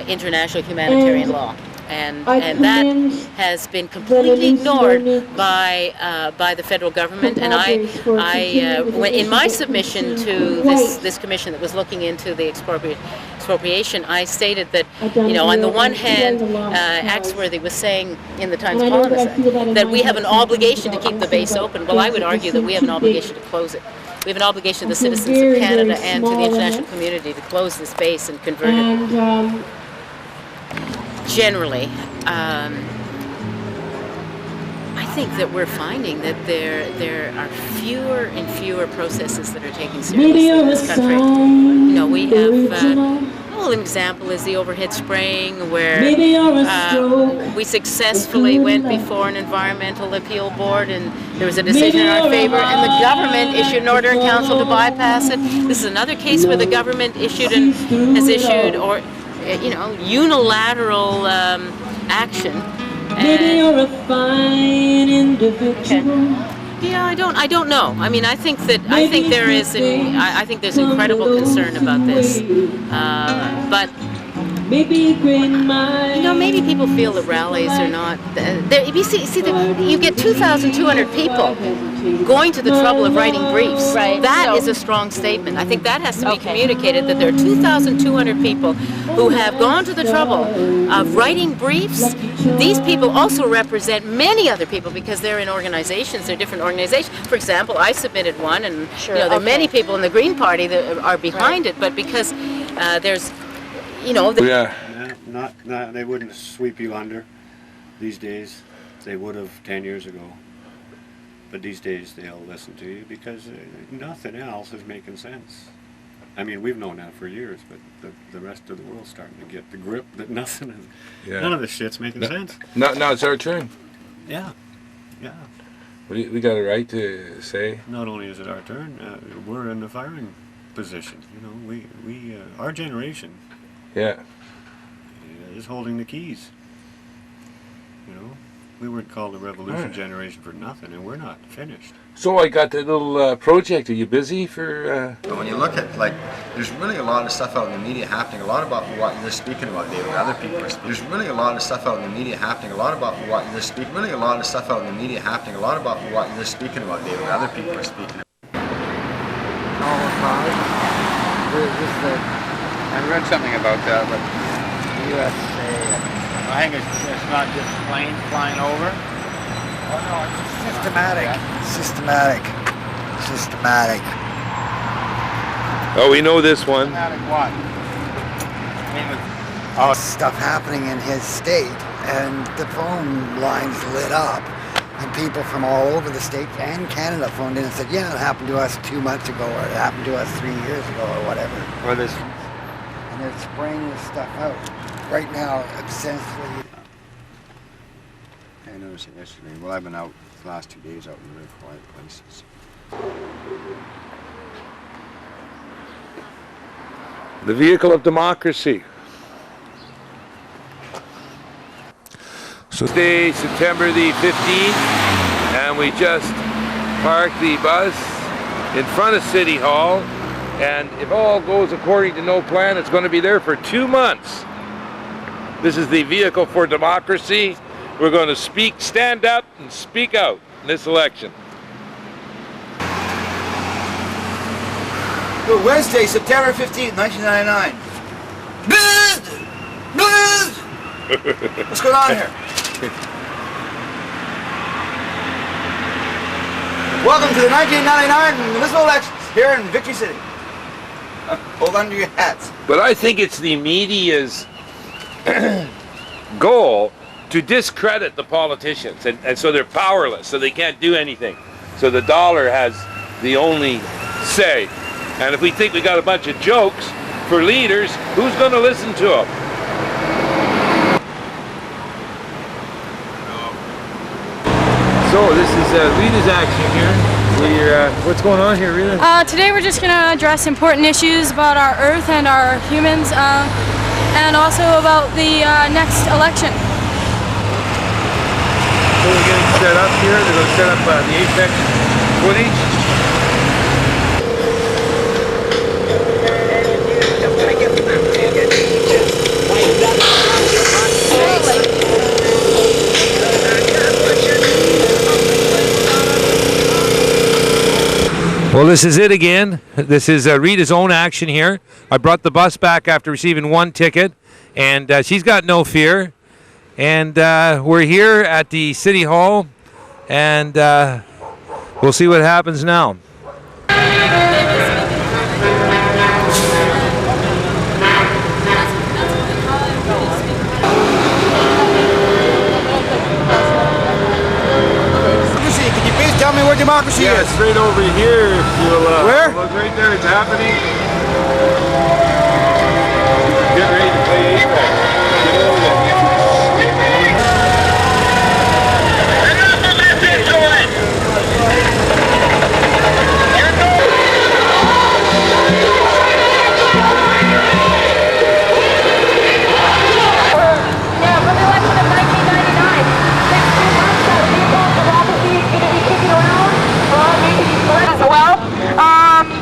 international humanitarian law. And that has been completely ignored by the federal government. And in my submission to this commission that was looking into the expropriation, I stated that, on the one hand, Axworthy was saying in the Times Colonist that we have an obligation to keep the base open. Well, I would argue that we have an obligation to close it. We have an obligation to the citizens of Canada and to the international community to close this base and convert it. Generally, I think that we're finding that there are fewer and fewer processes that are taken seriously in this country. We have an example is the overhead spring, where we successfully went before an environmental appeal board, and there was a decision in our favor, and the government issued an order in council to bypass it. This is another case where the government has issued unilateral action. Maybe you're a fine individual. Yeah, I don't know. I mean, I think there's incredible concern about this, but maybe people feel that rallies are not. You get 2,200 people going to the trouble of writing briefs. Right. That is a strong statement. I think that has to be communicated, that there are 2,200 people who have gone to the trouble of writing briefs. These people also represent many other people because they're in organizations, they're different organizations. For example, I submitted one, and there are many people in the Green Party that are behind it, but because there's, they wouldn't sweep you under these days. They would have 10 years ago. But these days they'll listen to you because nothing else is making sense. I mean, we've known that for years, but the rest of the world's starting to get the grip that none of this shit's making sense. Now it's our turn. Yeah. We got a right to say. Not only is it our turn, we're in the firing position. Our generation. Yeah. Is holding the keys. We weren't called the revolution generation for nothing, and we're not finished. So I got the little project. Are you busy for? When you look at, there's really a lot of stuff out in the media happening. A lot about what you're speaking about, David. Other people are speaking. There's really a lot of stuff out in the media happening. A lot about what you're speaking. Really a lot of stuff out in the media happening. A lot about what you're speaking about, David. Other people are speaking. I read something about that, but USA. I think it's not just planes flying over. Oh no, it's systematic. Systematic. Oh, we know this one. Systematic what? I mean, with all stuff happening in his state, and the phone lines lit up, and people from all over the state and Canada phoned in and said, yeah, it happened to us 2 months ago, or it happened to us 3 years ago, or whatever. Or this. And they're spraying this stuff out. Right now, essentially. I noticed it yesterday. Well, I've been out the last 2 days out in really quiet places. The vehicle of democracy. So today, September the 15th, and we just parked the bus in front of City Hall, and if all goes according to no plan, it's going to be there for 2 months. This is the vehicle for democracy. We're going to stand up and speak out in this election. Wednesday, September 15th, 1999. What's going on here? Welcome to the 1999 municipal elections here in Victory City. Hold on to your hats. But I think it's the media's goal to discredit the politicians, and so they're powerless, so they can't do anything. So the dollar has the only say. And if we think we got a bunch of jokes for leaders, who's going to listen to them? So this is Rita's action here. What's going on here, Rita? Today we're just going to address important issues about our Earth and our humans, and also about the next election. So we're getting set up here. They're going to set up the Apex footage. Well, this is it again. This is Rita's own action here. I brought the bus back after receiving 1 ticket, and she's got no fear. And we're here at the City Hall, and we'll see what happens now. Can you please tell me where democracy is? It's right over here. If you'll, where? Look right there, it's happening. Get ready to play Apex. Get over there.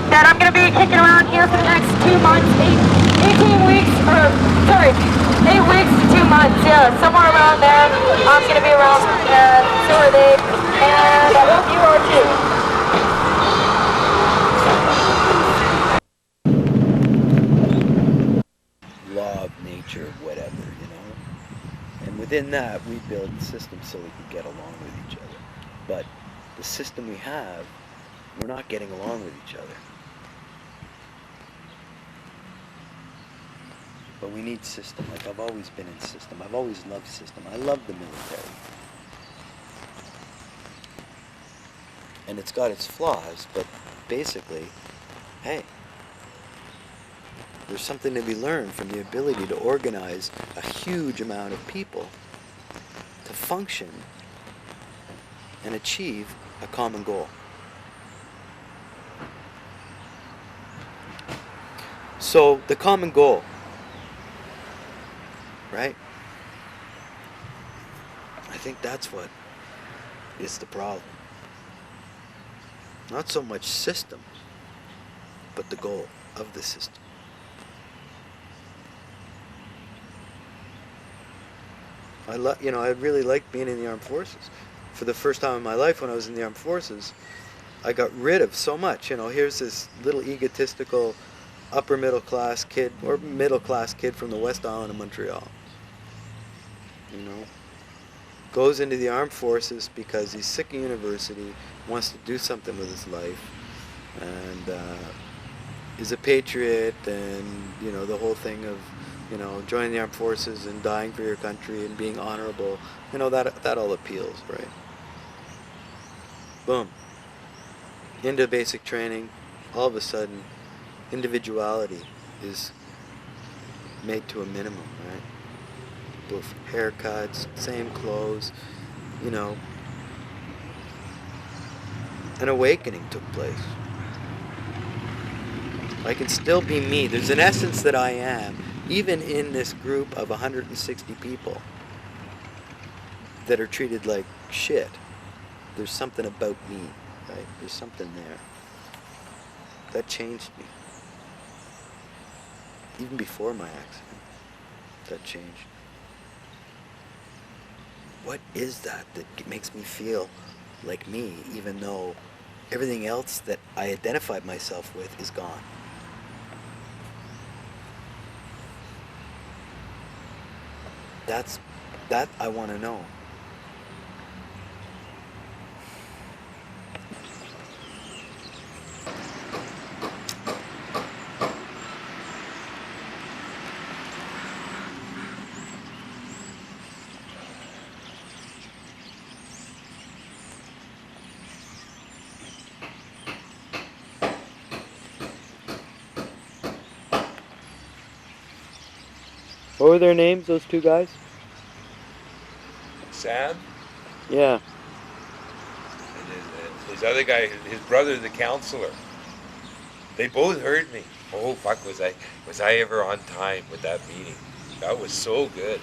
That I'm going to be kicking around here for the next 2 months, 18 weeks, or sorry, 8 weeks to 2 months, yeah, somewhere around there. I'm going to be around, so are they, and I hope you are too. Law of nature, whatever, you know. And within that, we build systems so we can get along with each other. But the system we have, we're not getting along with each other. But we need system. Like, I've always been in system. I've always loved system. I love the military. And it's got its flaws, but basically, hey, there's something to be learned from the ability to organize a huge amount of people to function and achieve a common goal. So, the common goal, right? I think that's what is the problem. Not so much system, but the goal of the system. I really liked being in the armed forces. For the first time in my life when I was in the armed forces, I got rid of so much. You know, here's this little egotistical upper middle class kid, or middle class kid from the West Island of Montreal. You know, goes into the armed forces because he's sick of university, wants to do something with his life, and is a patriot, and you know, the whole thing of, you know, joining the armed forces and dying for your country and being honorable, you know, that all appeals, right? Boom. Into basic training, all of a sudden, individuality is made to a minimum, right? Both haircuts, same clothes, you know. An awakening took place. I can still be me. There's an essence that I am, even in this group of 160 people that are treated like shit. There's something about me, right? There's something there. That changed me. Even before my accident, that changed. What is that makes me feel like me, even though everything else that I identified myself with is gone? That I want to know. What were their names, those two guys? Sam Yeah. and his other guy, his brother, the counselor. They both heard me. Oh fuck, was I ever on time with that meeting? That was so good.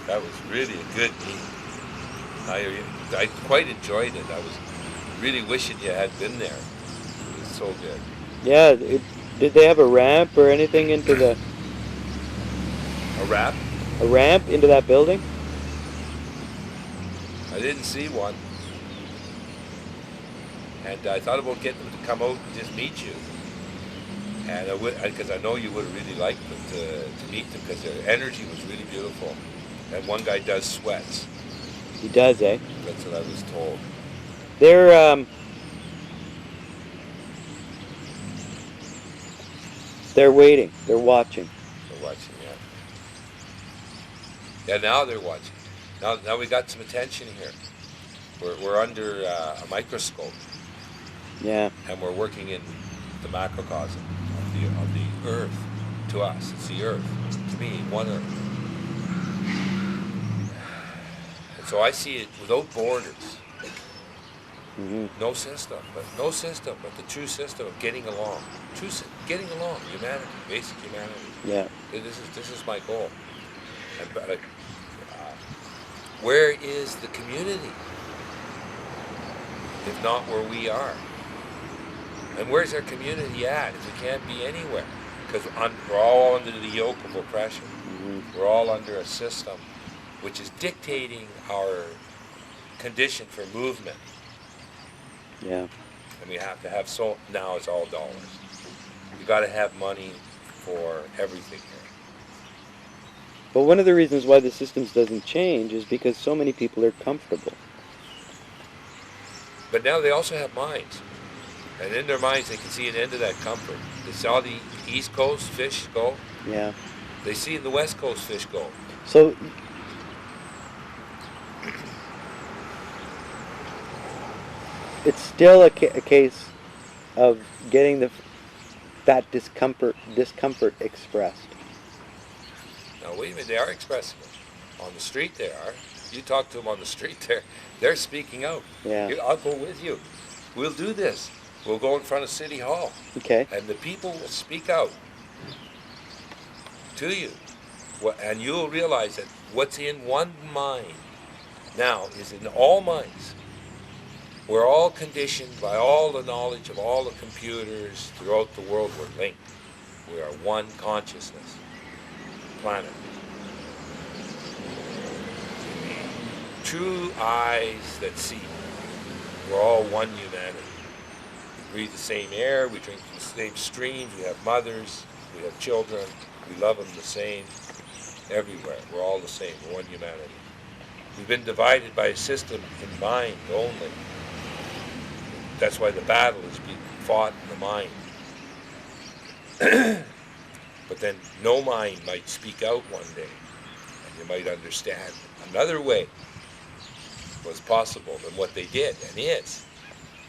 That was really a good meeting. I quite enjoyed it. I was really wishing you had been there. It was so good. Yeah, did they have a ramp or anything into the... A rap? A ramp into that building? I didn't see one. And I thought about getting them to come out and just meet you. And because I know you would have really liked them to meet them, because their energy was really beautiful. And one guy does sweats. He does, eh? That's what I was told. They're waiting. They're watching. They're watching, yeah. Yeah, now they're watching. Now we got some attention here. We're under a microscope. Yeah. And we're working in the macrocosm of the Earth. To us, it's the Earth. To me, one Earth. And so I see it without borders. Mm-hmm. No system, but the true system of getting along. Getting along, humanity, basic humanity. Yeah. This is my goal. And, where is the community, if not where we are? And where's our community at if we can't be anywhere? Because we're all under the yoke of oppression. Mm-hmm. We're all under a system which is dictating our condition for movement. Yeah. And we have to have, so now it's all dollars. You got to have money for everything here. But one of the reasons why the systems doesn't change is because so many people are comfortable. But now they also have minds. And in their minds they can see an end to that comfort. They saw the East Coast fish go. Yeah. They see the West Coast fish go. So it's still a case of getting that discomfort expressed. Now wait a minute, they are expressing it. On the street they are. You talk to them on the street, they're speaking out. Yeah. I'll go with you. We'll do this. We'll go in front of City Hall. Okay. And the people will speak out to you. And you'll realize that what's in one mind now is in all minds. We're all conditioned by all the knowledge of all the computers throughout the world. We're linked. We are one consciousness. Planet. True eyes that see. We're all one humanity. We breathe the same air, we drink the same streams, we have mothers, we have children, we love them the same. Everywhere, we're all the same, we're one humanity. We've been divided by a system in mind only. That's why the battle is being fought in the mind. But then no mind might speak out one day, and you might understand another way was possible than what they did, and is.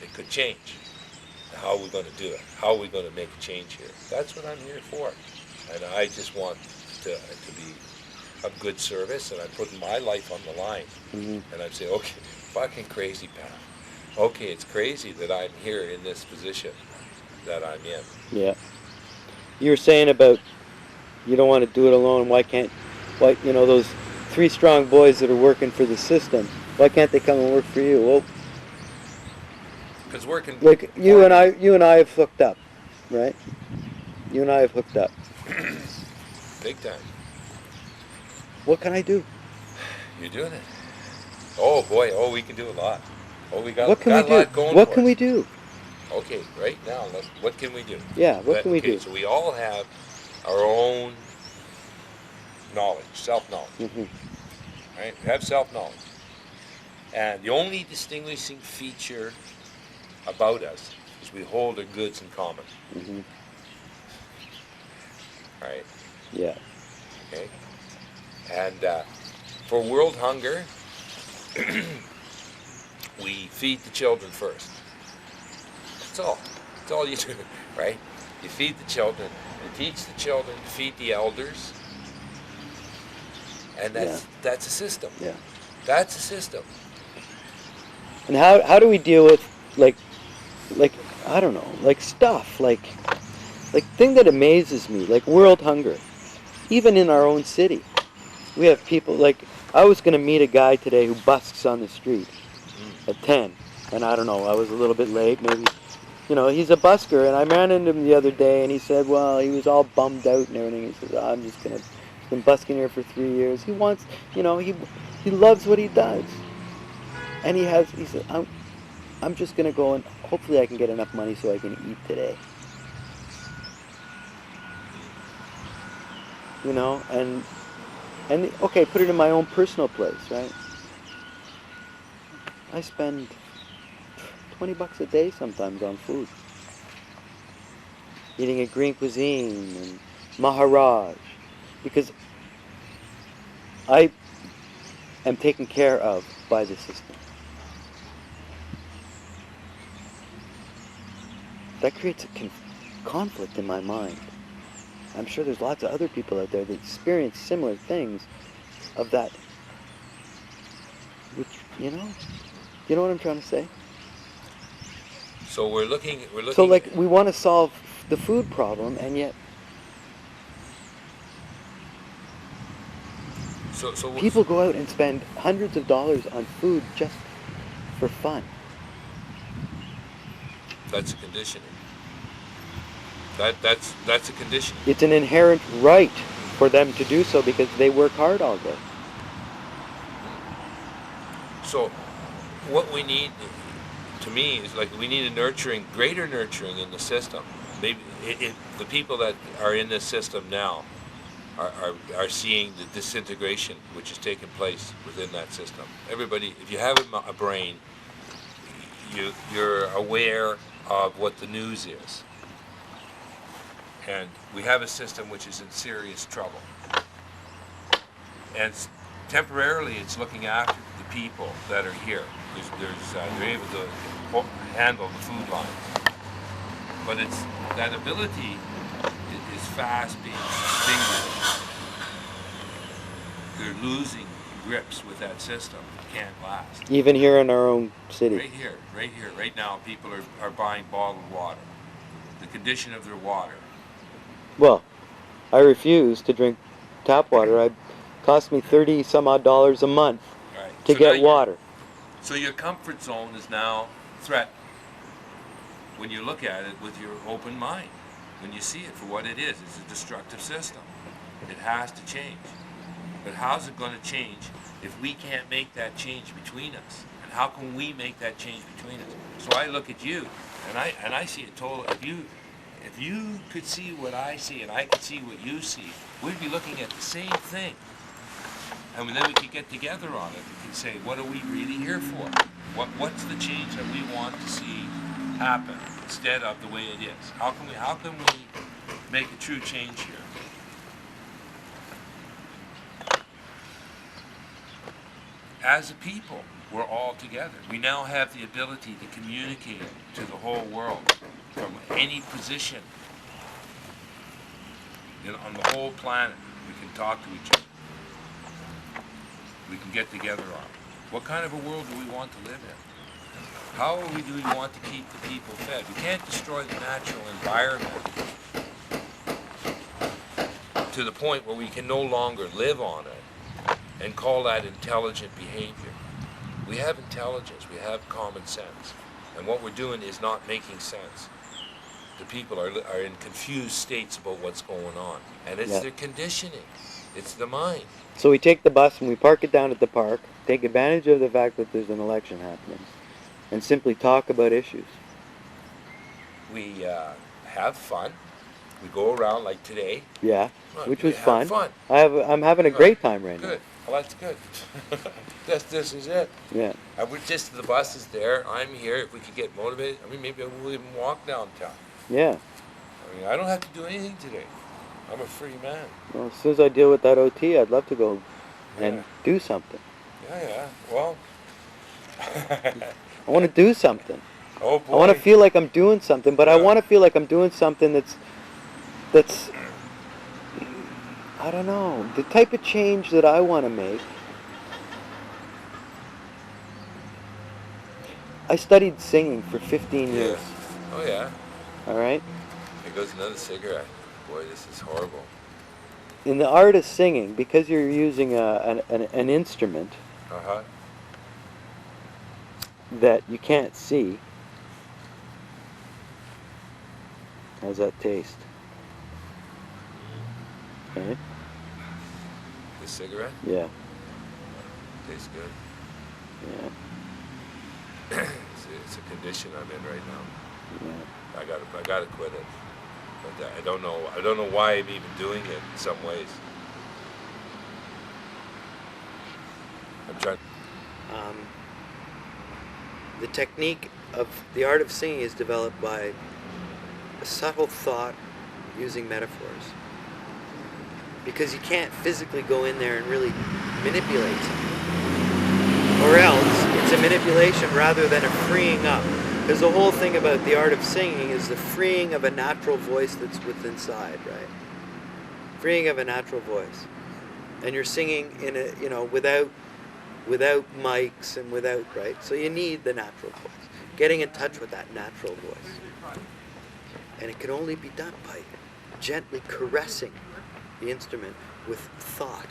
It could change. How are we going to do it? How are we going to make a change here? That's what I'm here for. And I just want to be of good service, and I'm putting my life on the line. And I'm saying, okay, fucking crazy path. Okay, it's crazy that I'm here in this position that I'm in. Yeah. You were saying about you don't want to do it alone. Why, you know, those 3 strong boys that are working for the system, why can't they come and work for you? Well, because working like you and I have hooked up, right? You and I have hooked up. Big time. What can I do? You're doing it. Oh boy, we can do a lot. We got What can a we do? lot going What for can us. we do? Okay, right now, what can we do? Yeah, what can we do? So we all have our own knowledge, self-knowledge. Right? We have self-knowledge. And the only distinguishing feature about us is we hold our goods in common. Right? Yeah. Okay? And for world hunger, we feed the children first. That's all. That's all you do, right? You feed the children, you teach the children to feed the elders, and that's a system. Yeah. That's a system. And how do we deal with like I don't know, like stuff, like thing that amazes me, like world hunger. Even in our own city, we have people like I was gonna meet a guy today who busks on the street at 10, and I don't know, I was a little bit late, maybe. You know, he's a busker, and I ran into him the other day, and he said, well, he was all bummed out and everything. He says, I'm just gonna, he's been busking here for 3 years. He wants, you know, he loves what he does, and he said, I'm just gonna go and hopefully I can get enough money so I can eat today. You know, and okay, put it in my own personal place, right? I spend $20 a day sometimes on food. Eating at Green Cuisine and Maharaj. Because I am taken care of by the system. That creates a conflict in my mind. I'm sure there's lots of other people out there that experience similar things of that. Which, you know what I'm trying to say? So we're looking. So like we want to solve the food problem, and yet people go out and spend hundreds of dollars on food just for fun. That's a conditioning. That's a condition. It's an inherent right for them to do so because they work hard all day. So what we need, to me, is like we need a greater nurturing in the system. Maybe the people that are in this system now are seeing the disintegration which is taking place within that system. Everybody, if you have a brain, you're aware of what the news is. And we have a system which is in serious trouble. And temporarily it's looking after the people that are here. They're able to handle the food lines. But that ability is fast being extinguished. They're losing grips with that system. It can't last. Even here in our own city. Right now, people are buying bottled water. The condition of their water. Well, I refuse to drink tap water. It cost me $30 some odd a month to get water. So your comfort zone is now threatened when you look at it with your open mind. When you see it for what it is, it's a destructive system. It has to change. But how's it going to change if we can't make that change between us? And how can we make that change between us? So I look at you, and I see it total. If you could see what I see and I could see what you see, we'd be looking at the same thing. And then we could get together on it and say, what are we really here for? What's the change that we want to see happen instead of the way it is? How can we make a true change here? As a people, we're all together. We now have the ability to communicate to the whole world from any position on the whole planet. We can talk to each other. We can get together on. What kind of a world do we want to live in? How do we want to keep the people fed? We can't destroy the natural environment to the point where we can no longer live on it and call that intelligent behavior. We have intelligence, we have common sense, and what we're doing is not making sense. The people are in confused states about what's going on, and it's their conditioning, it's the mind. So we take the bus and we park it down at the park, take advantage of the fact that there's an election happening, and simply talk about issues. We have fun. We go around like today. Yeah, Well, which we was have fun. fun. I'm having a great time right Good. Well, that's good. This is it. now. Yeah. And we're just, the bus is there, I'm here, if we could get motivated, I mean, maybe we'll even walk downtown. Yeah. I mean, I don't have to do anything today. I'm a free man. Well, as soon as I deal with that OT, I'd love to go and do something. Yeah, well. I want to do something. Oh boy. I want to feel like I'm doing something, but I want to feel like I'm doing something that's, I don't know, the type of change that I want to make. I studied singing for 15 years. Oh yeah. All right? Here goes another cigarette. Boy, this is horrible. In the art of singing, because you're using an instrument that you can't see, how's that taste? Okay. This cigarette? Yeah. Tastes good. Yeah. It's a condition I'm in right now. Yeah. I gotta quit it. But I don't know why I'm even doing it in some ways. I'm trying. The technique of the art of singing is developed by a subtle thought using metaphors. Because you can't physically go in there and really manipulate something. Or else, it's a manipulation rather than a freeing up. Because the whole thing about the art of singing is the freeing of a natural voice that's within inside, right? Freeing of a natural voice. And you're singing in a, without mics and without, right? So you need the natural voice. Getting in touch with that natural voice. And it can only be done by gently caressing the instrument with thought.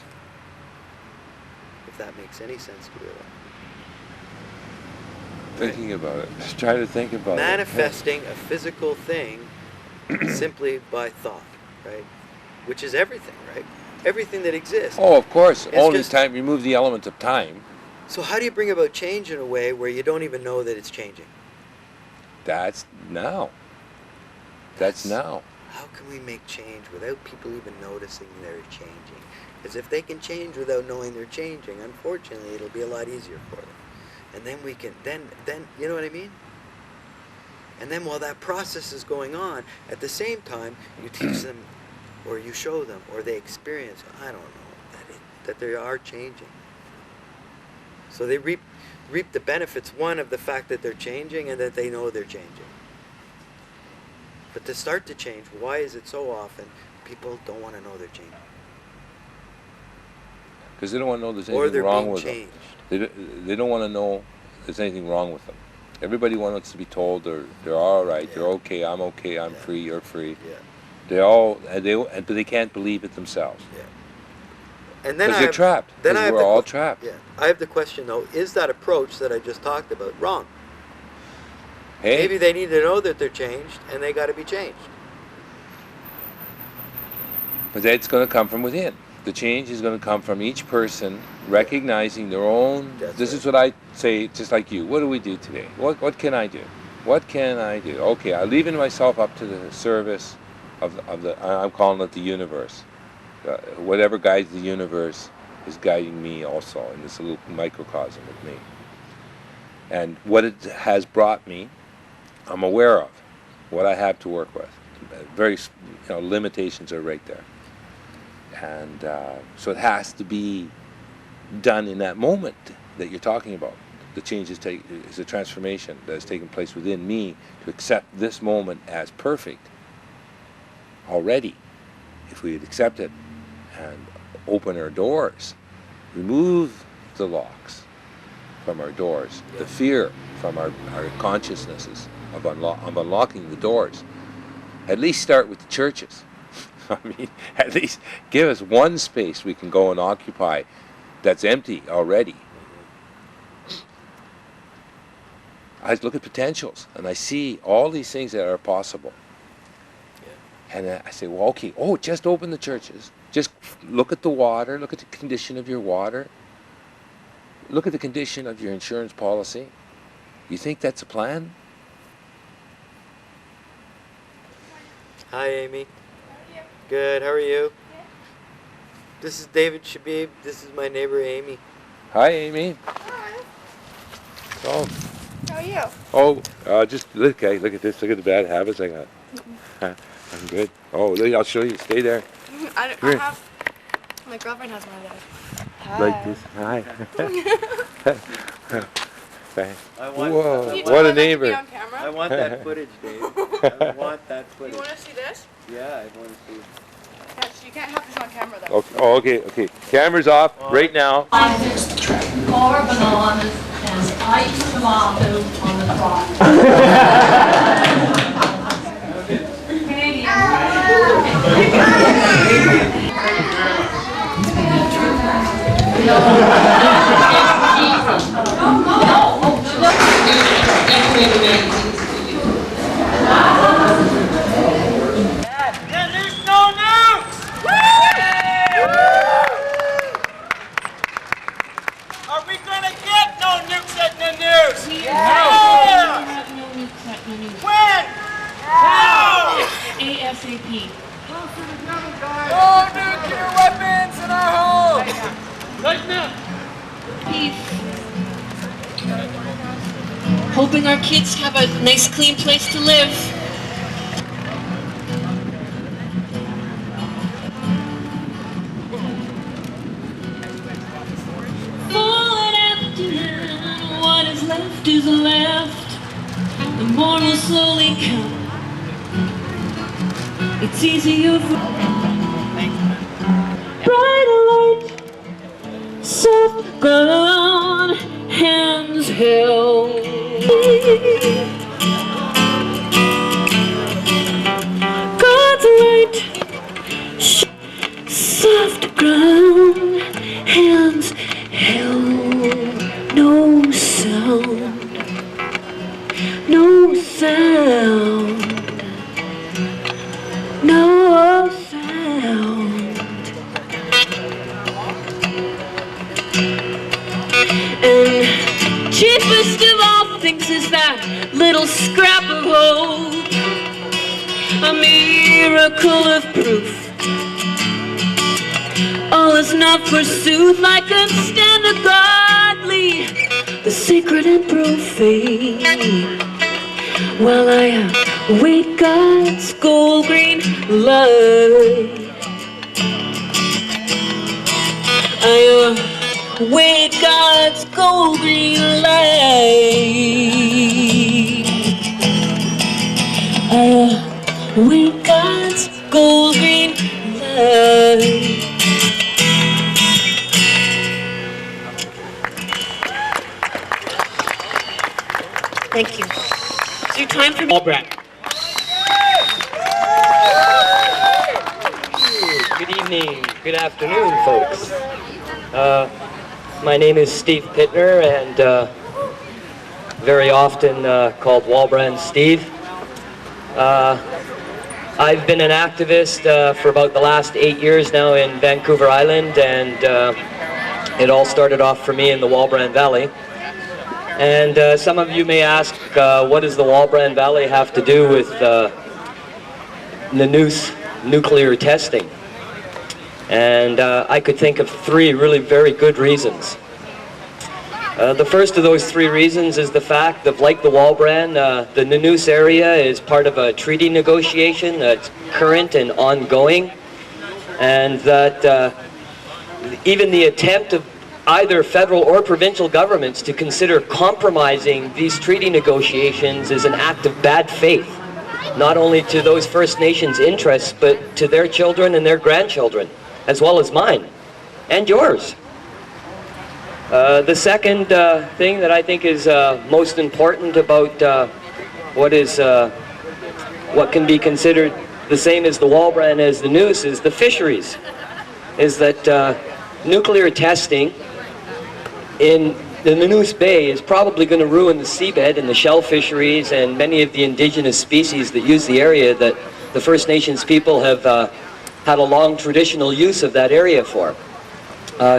If that makes any sense to you. Thinking about it. Just try to think about Manifesting a physical thing simply by thought, right? Which is everything, right? Everything that exists. Oh, of course. It's Only just, time, remove the element of time. So how do you bring about change in a way where you don't even know that it's changing? That's now. That's now. How can we make change without people even noticing they're changing? Because if they can change without knowing they're changing, unfortunately, it'll be a lot easier for them. And then we can, then, you know what I mean? And then while that process is going on, at the same time, you teach them, or you show them, or they experience, I don't know, that they are changing. So they reap the benefits, one, of the fact that they're changing and that they know they're changing. But to start to change, why is it so often people don't want to know they're changing? Because they don't want to know there's Or anything they're wrong being with changed. them. They don't want to know there's anything wrong with them. Everybody wants to be told they're all right, they're okay, I'm free, you're free. Yeah. But they can't believe it themselves. Yeah. And then because they're trapped. Then I have we're all trapped. Yeah. I have the question though: is that approach that I just talked about wrong? Hey. Maybe they need to know that they're changed, and they got to be changed. But that's going to come from within. The change is going to come from each person recognizing their own. This is what I say, just like you. What do we do today? What can I do? What can I do? Okay, I'm leaving myself up to the service of the I'm calling it the universe. Whatever guides the universe is guiding me also in this little microcosm of me. And what it has brought me I'm aware of what I have to work with. Very, limitations are right there. And so it has to be done in that moment that you're talking about. The change is a transformation that has taken place within me to accept this moment as perfect already. If we would accept it and open our doors, remove the locks from our doors, the fear from our consciousnesses of unlocking the doors. At least start with the churches. I mean, at least give us one space we can go and occupy that's empty already. I look at potentials and I see all these things that are possible. And I say, well, okay, just open the churches. Just look at the water, look at the condition of your water. Look at the condition of your insurance policy. You think that's a plan? Hi, Amy. Good, how are you? This is David Shabib. This is my neighbor, Amy. Hi, Amy. Hi. Oh. How are you? Just look at this. Look at the bad habits I got. I'm good. Oh, look, I'll show you. Stay there. I have. My girlfriend has one of those. Hi. Like this. Hi. Thanks. Whoa, what a neighbor. I want that footage, Dave. I want that footage. You want to see this? Yeah, I want to see it. Yes, you can't have this on camera though. Okay. Okay. Camera's off right now. I fixed 4 bananas and I tomato on the trot. There's no nukes! Are we gonna get no nukes at Nonoose? Yeah! When? Now! ASAP. No nuclear weapons in our home! Right now! Peace. Hoping our kids have a nice clean place to live. Full and empty, and what is left is left. The morn will slowly come. It's easier for bright light, soft ground, hands held. God's light, soft ground, hands held. No sound, no sound, no sound. And cheapest of all things is that little scrap of hope, a miracle of proof. All is not forsooth, I can stand the godly, the sacred and profane, while I await God's gold green light. I await God's gold green light. I await God's gold green light. Thank you. Is there time for me? Brett. Good evening, good afternoon, folks. My name is Steve Pittner, and very often called Walbrand Steve. I've been an activist for about the last 8 years now in Vancouver Island, and it all started off for me in the Walbrand Valley. And some of you may ask, what does the Walbrand Valley have to do with Nonoose nuclear testing? And I could think of 3 really very good reasons. The first of those three reasons is the fact that, like the Walbrand, the Nonoose area is part of a treaty negotiation that's current and ongoing, and that even the attempt of either federal or provincial governments to consider compromising these treaty negotiations is an act of bad faith, not only to those First Nations interests, but to their children and their grandchildren, as well as mine and yours. The second thing that I think is most important about what can be considered the same as the Walbrand as the Noose is the fisheries, is that nuclear testing in the Nonoose Bay is probably going to ruin the seabed and the shell fisheries and many of the indigenous species that use the area that the First Nations people have had a long traditional use of that area for.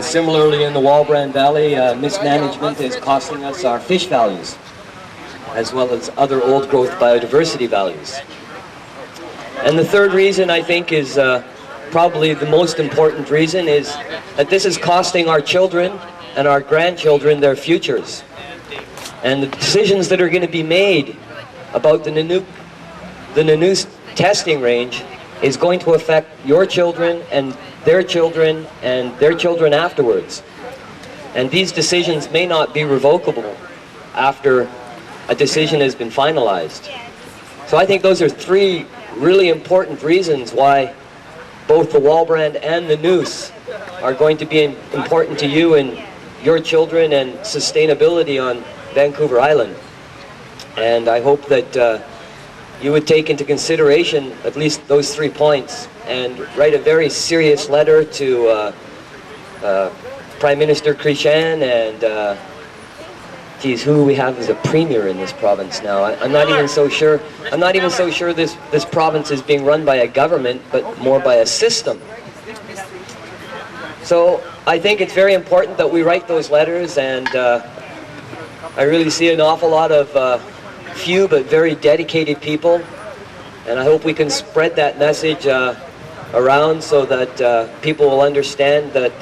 Similarly, in the Walbrand Valley, mismanagement is costing us our fish values, as well as other old growth biodiversity values. And the third reason, I think, is probably the most important reason, is that this is costing our children and our grandchildren their futures. And the decisions that are going to be made about the Nonoose testing range is going to affect your children and their children afterwards. And these decisions may not be revocable after a decision has been finalized. So I think those are three really important reasons why both the Walbrand and the Noose are going to be important to you and your children and sustainability on Vancouver Island. And I hope that you would take into consideration at least those 3 points and write a very serious letter to Prime Minister Krishan and geez, who we have as a premier in this province now. I'm not even so sure this province is being run by a government, but more by a system. So I think it's very important that we write those letters, and I really see an awful lot of few but very dedicated people, and I hope we can spread that message around so that people will understand that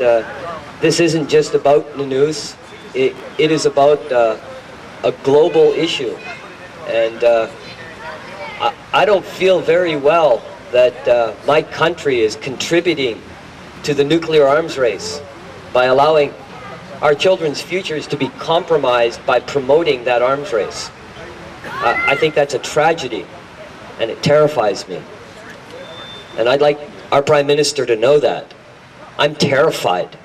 this isn't just about Nonoose. It is about a global issue, and I don't feel very well that my country is contributing to the nuclear arms race by allowing our children's futures to be compromised by promoting that arms race. I think that's a tragedy, and it terrifies me. And I'd like our Prime Minister to know that. I'm terrified.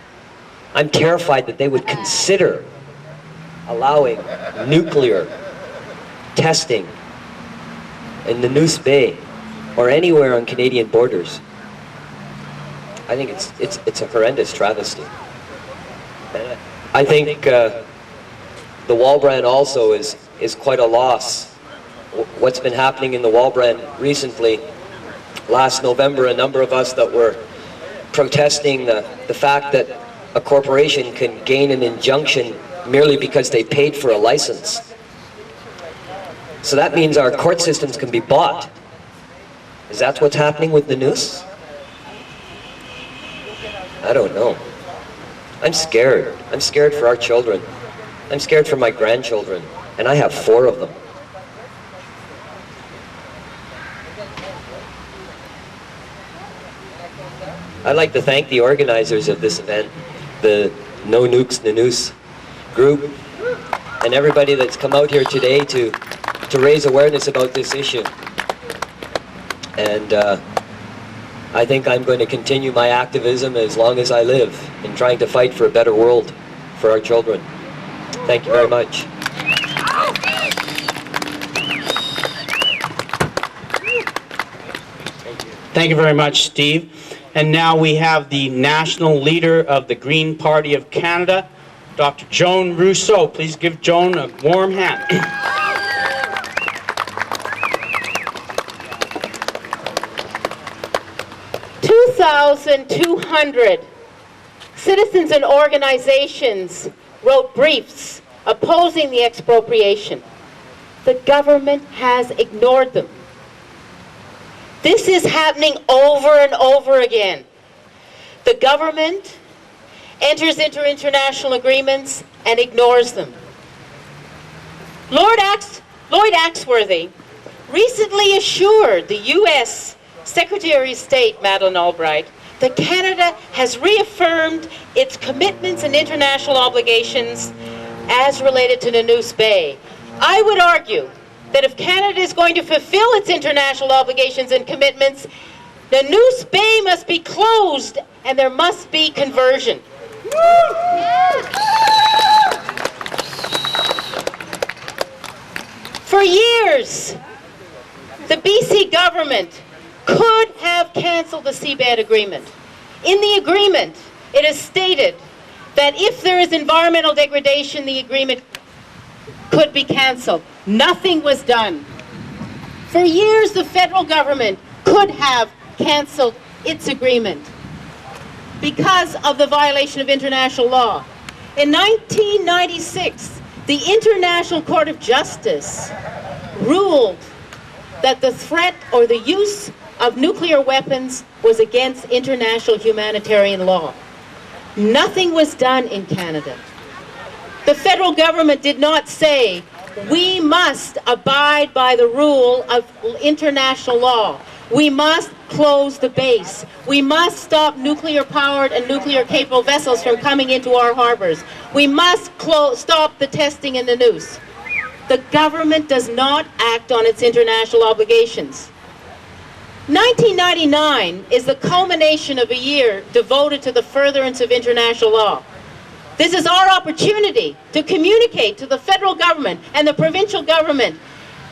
I'm terrified that they would consider allowing nuclear testing in the Nonoose Bay or anywhere on Canadian borders. I think it's a horrendous travesty. I think the Walbrand also is quite a loss. What's been happening in the Walbrand recently, last November, a number of us that were protesting the fact that a corporation can gain an injunction merely because they paid for a license. So that means our court systems can be bought. Is that what's happening with the Nonoose? I don't know. I'm scared. I'm scared for our children. I'm scared for my grandchildren, and I have 4 of them. I'd like to thank the organizers of this event, the No Nukes Nonoose group, and everybody that's come out here today to raise awareness about this issue. And I think I'm going to continue my activism as long as I live in trying to fight for a better world for our children. Thank you very much. Thank you very much, Steve. And now we have the national leader of the Green Party of Canada, Dr. Joan Rousseau. Please give Joan a warm hand. 2,200 citizens and organizations wrote briefs opposing the expropriation. The government has ignored them. This is happening over and over again. The government enters into international agreements and ignores them. Lloyd Axworthy recently assured the U.S. Secretary of State, Madeleine Albright, that Canada has reaffirmed its commitments and international obligations as related to Nonoose Bay. I would argue that if Canada is going to fulfill its international obligations and commitments, Nonoose Bay must be closed and there must be conversion. For years, the BC government could have canceled the seabed agreement. In the agreement, it is stated that if there is environmental degradation, the agreement could be canceled. Nothing was done. For years, the federal government could have canceled its agreement because of the violation of international law. In 1996, the International Court of Justice ruled that the threat or the use of nuclear weapons was against international humanitarian law. Nothing was done in Canada. The federal government did not say, we must abide by the rule of international law. We must close the base. We must stop nuclear-powered and nuclear-capable vessels from coming into our harbors. We must stop the testing in the Nonoose. The government does not act on its international obligations. 1999 is the culmination of a year devoted to the furtherance of international law. This is our opportunity to communicate to the federal government and the provincial government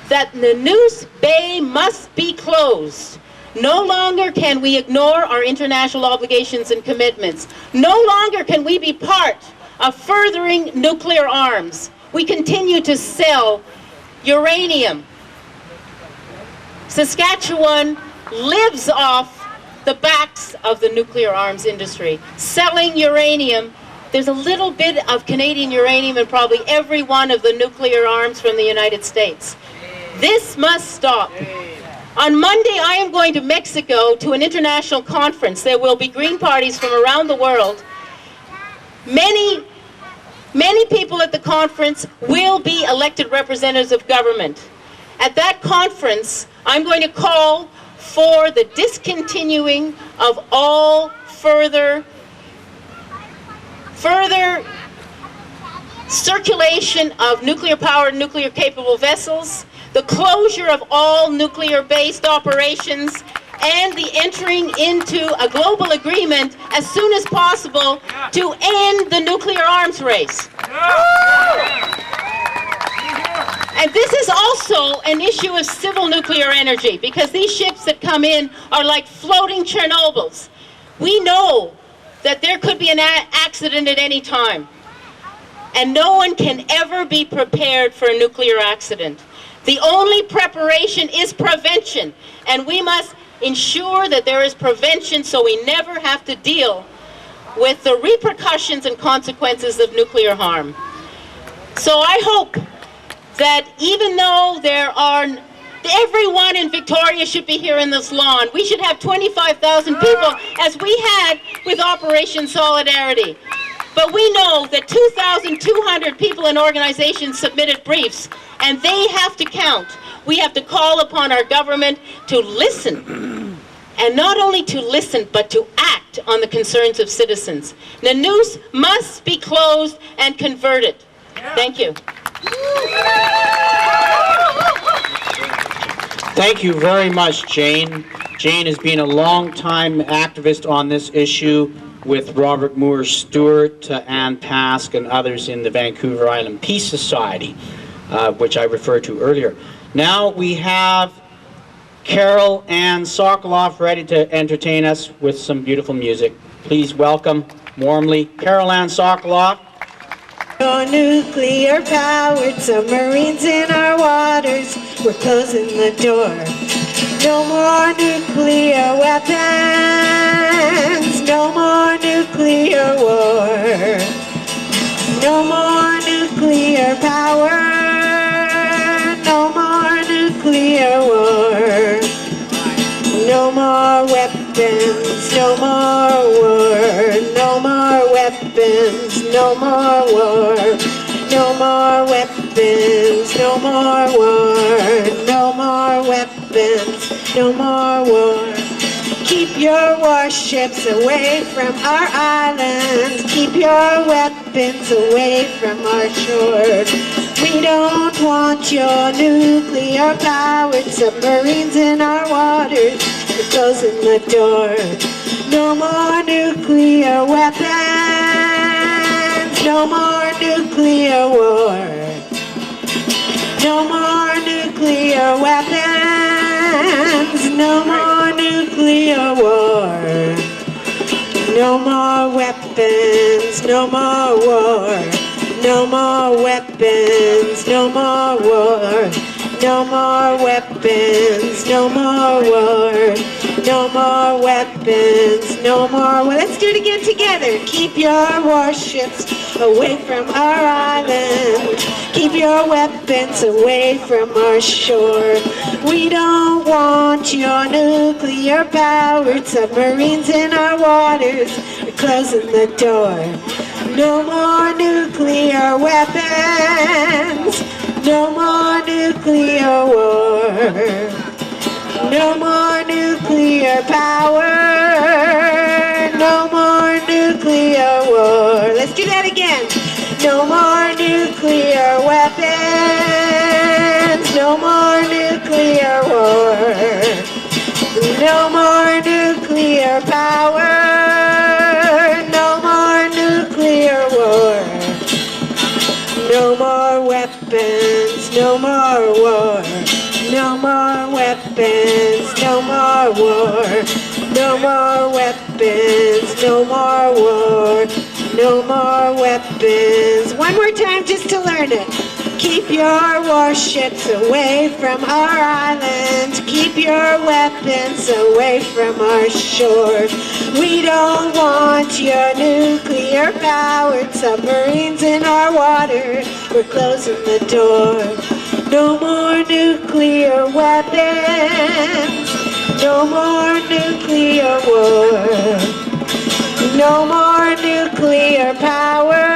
that Nonoose Bay must be closed. No longer can we ignore our international obligations and commitments. No longer can we be part of furthering nuclear arms. We continue to sell uranium. Saskatchewan lives off the backs of the nuclear arms industry. Selling uranium, there's a little bit of Canadian uranium in probably every one of the nuclear arms from the United States. This must stop. On Monday, I am going to Mexico to an international conference. There will be Green parties from around the world. Many people at the conference will be elected representatives of government. At that conference, I'm going to call for the discontinuing of all further circulation of nuclear-powered, nuclear-capable vessels, the closure of all nuclear-based operations, and the entering into a global agreement as soon as possible to end the nuclear arms race. And this is also an issue of civil nuclear energy, because these ships that come in are like floating Chernobyls. We know that there could be an accident at any time, and no one can ever be prepared for a nuclear accident. The only preparation is prevention, and we must ensure that there is prevention so we never have to deal with the repercussions and consequences of nuclear harm. So I hope that even though everyone in Victoria should be here in this lawn, we should have 25,000 people as we had with Operation Solidarity. But we know that 2,200 people and organizations submitted briefs, and they have to count. We have to call upon our government to listen, and not only to listen, but to act on the concerns of citizens. Nonoose must be closed and converted. Thank you. Thank you very much, Jane. Jane has been a long-time activist on this issue with Robert Moore Stewart, Ann Pask, and others in the Vancouver Island Peace Society, which I referred to earlier. Now we have Carol Ann Sokoloff ready to entertain us with some beautiful music. Please welcome warmly Carol Ann Sokoloff. No nuclear powered submarines in our waters. We're closing the door. No more nuclear weapons. No more nuclear war. No more nuclear power. No more nuclear war. No more weapons. No more war. No more weapons. No more war. more weapons, no more war. No more weapons, no more war. Keep your warships away from our islands. Keep your weapons away from our shores. We don't want your nuclear-powered submarines in our waters. We're closing the door. No more nuclear weapons. No more nuclear war. No more nuclear weapons. No more nuclear war. No more weapons. No more war. No more weapons. No more war. No more weapons. No more war. No more weapons. No more. Well, let's do it again together. Keep your warships away from our island. Keep your weapons away from our shore. We don't want your nuclear-powered submarines in our waters. We're closing the door. No more nuclear weapons. No more nuclear war. No more nuclear power. No more nuclear war. Let's do that again. No more nuclear weapons. No more nuclear war. No more nuclear power. No more nuclear war. No more weapons. No more war. No more weapons, no more war. No more weapons, no more war. No more weapons. One more time just to learn it. Keep your warships away from our island. Keep your weapons away from our shore. We don't want your nuclear-powered submarines in our water. We're closing the door. No more nuclear weapons. No more nuclear war. No more nuclear power.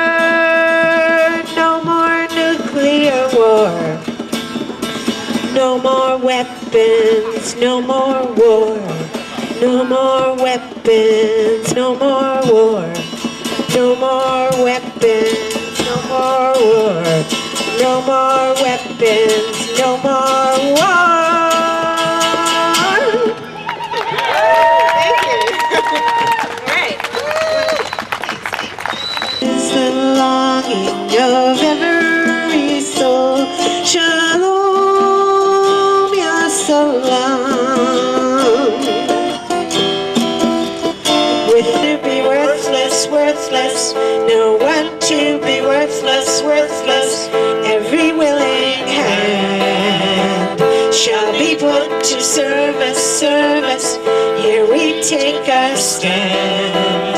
No more nuclear war. No more weapons. No more war. No more weapons. No more war. No more weapons. No more war. No more weapons, no more war. Thank you. All right. It's the longing of every soul. Shalom, ya salam. With to be worthless, worthless. No one to be worthless, worthless. Every willing hand shall be put to service, service. Here we take our stand.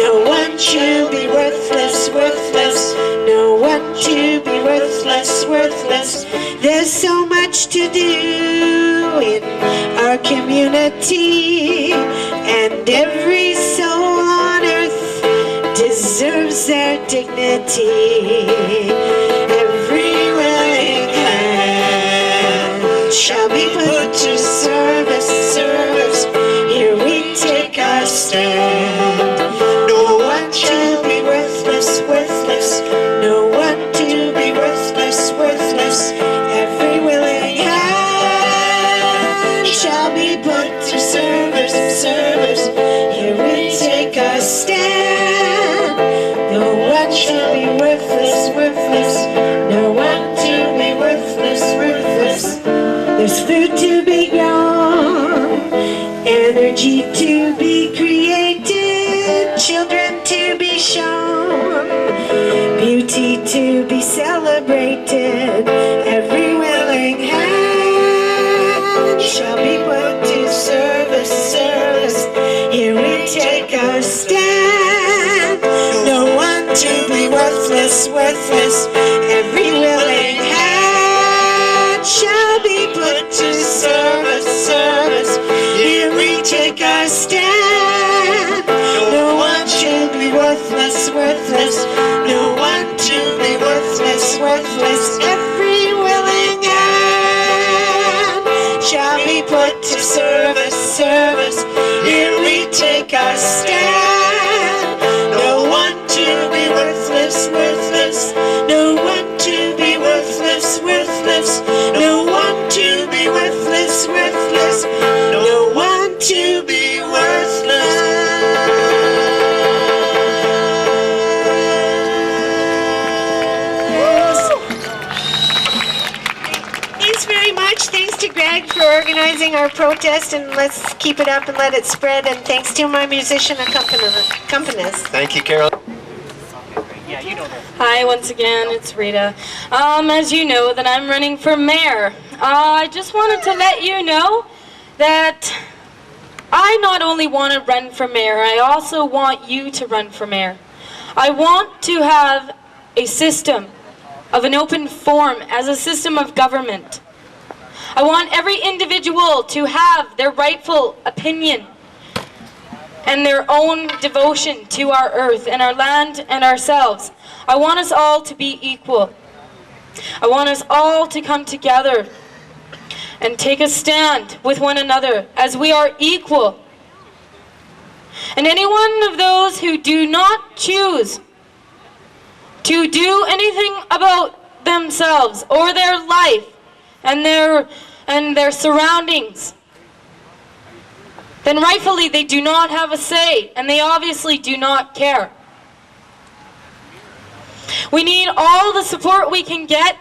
No one shall be worthless, worthless. No one to be worthless, worthless. There's so much to do in our community, and every soul on earth deserves their dignity. Every willing hand shall be put to service, service. Here we take our stand. No one shall be worthless, worthless. No one to be worthless, worthless. Every willing hand shall be put to service, service. Here we take our stand. No one shall be worthless, worthless. No one to be worthless, worthless. There's food to be grown, energy to be created, children to be shown, beauty to be celebrated. Every willing hand shall be put to service, service. Here we take our stand. No one to be worthless, worthless. Every willing hand shall be put to service, service. Here we take our stand. No one shall be worthless, worthless. No one to be worthless, worthless. put to service, service. Here we take our stand. No one to be worthless, worthless. No one to be worthless, worthless. No one to be worthless, worthless. No one to be worthless. Thanks very much. Thanks to Greg for organizing our protest, and let's keep it up and let it spread. And thanks to my musician accompanist. Thank you, Carol. Hi, once again, it's Rita. As you know, that I'm running for mayor. I just wanted to let you know that I not only want to run for mayor, I also want you to run for mayor. I want to have a system of an open forum as a system of government. I want every individual to have their rightful opinion and their own devotion to our earth and our land and ourselves. I want us all to be equal. I want us all to come together and take a stand with one another as we are equal. And any one of those who do not choose to do anything about themselves or their life and their surroundings, then rightfully they do not have a say, and they obviously do not care. We need all the support we can get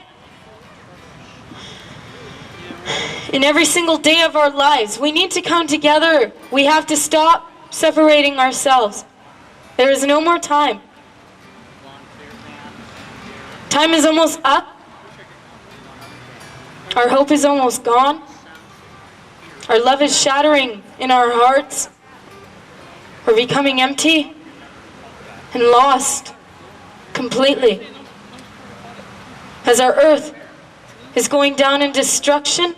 in every single day of our lives. We need to come together. We have to stop separating ourselves. There is no more time. Time is almost up. Our hope is almost gone. Our love is shattering in our hearts. We're becoming empty and lost completely. As our earth is going down in destruction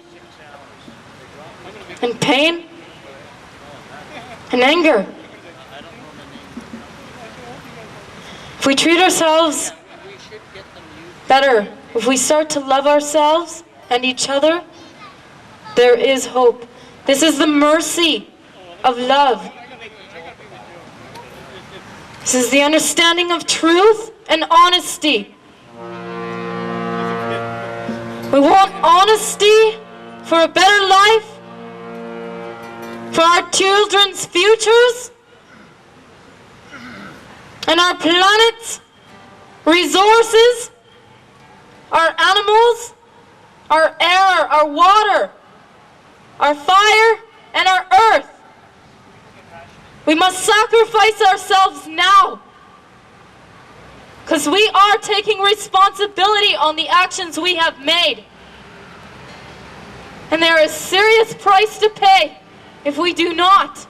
and pain and anger. If we treat ourselves better, if we start to love ourselves and each other, there is hope. This is the mercy of love. This is the understanding of truth and honesty. We want honesty for a better life, for our children's futures, and our planet's resources, our animals, our air, our water, our fire, and our earth. We must sacrifice ourselves now, because we are taking responsibility on the actions we have made. And there is a serious price to pay if we do not.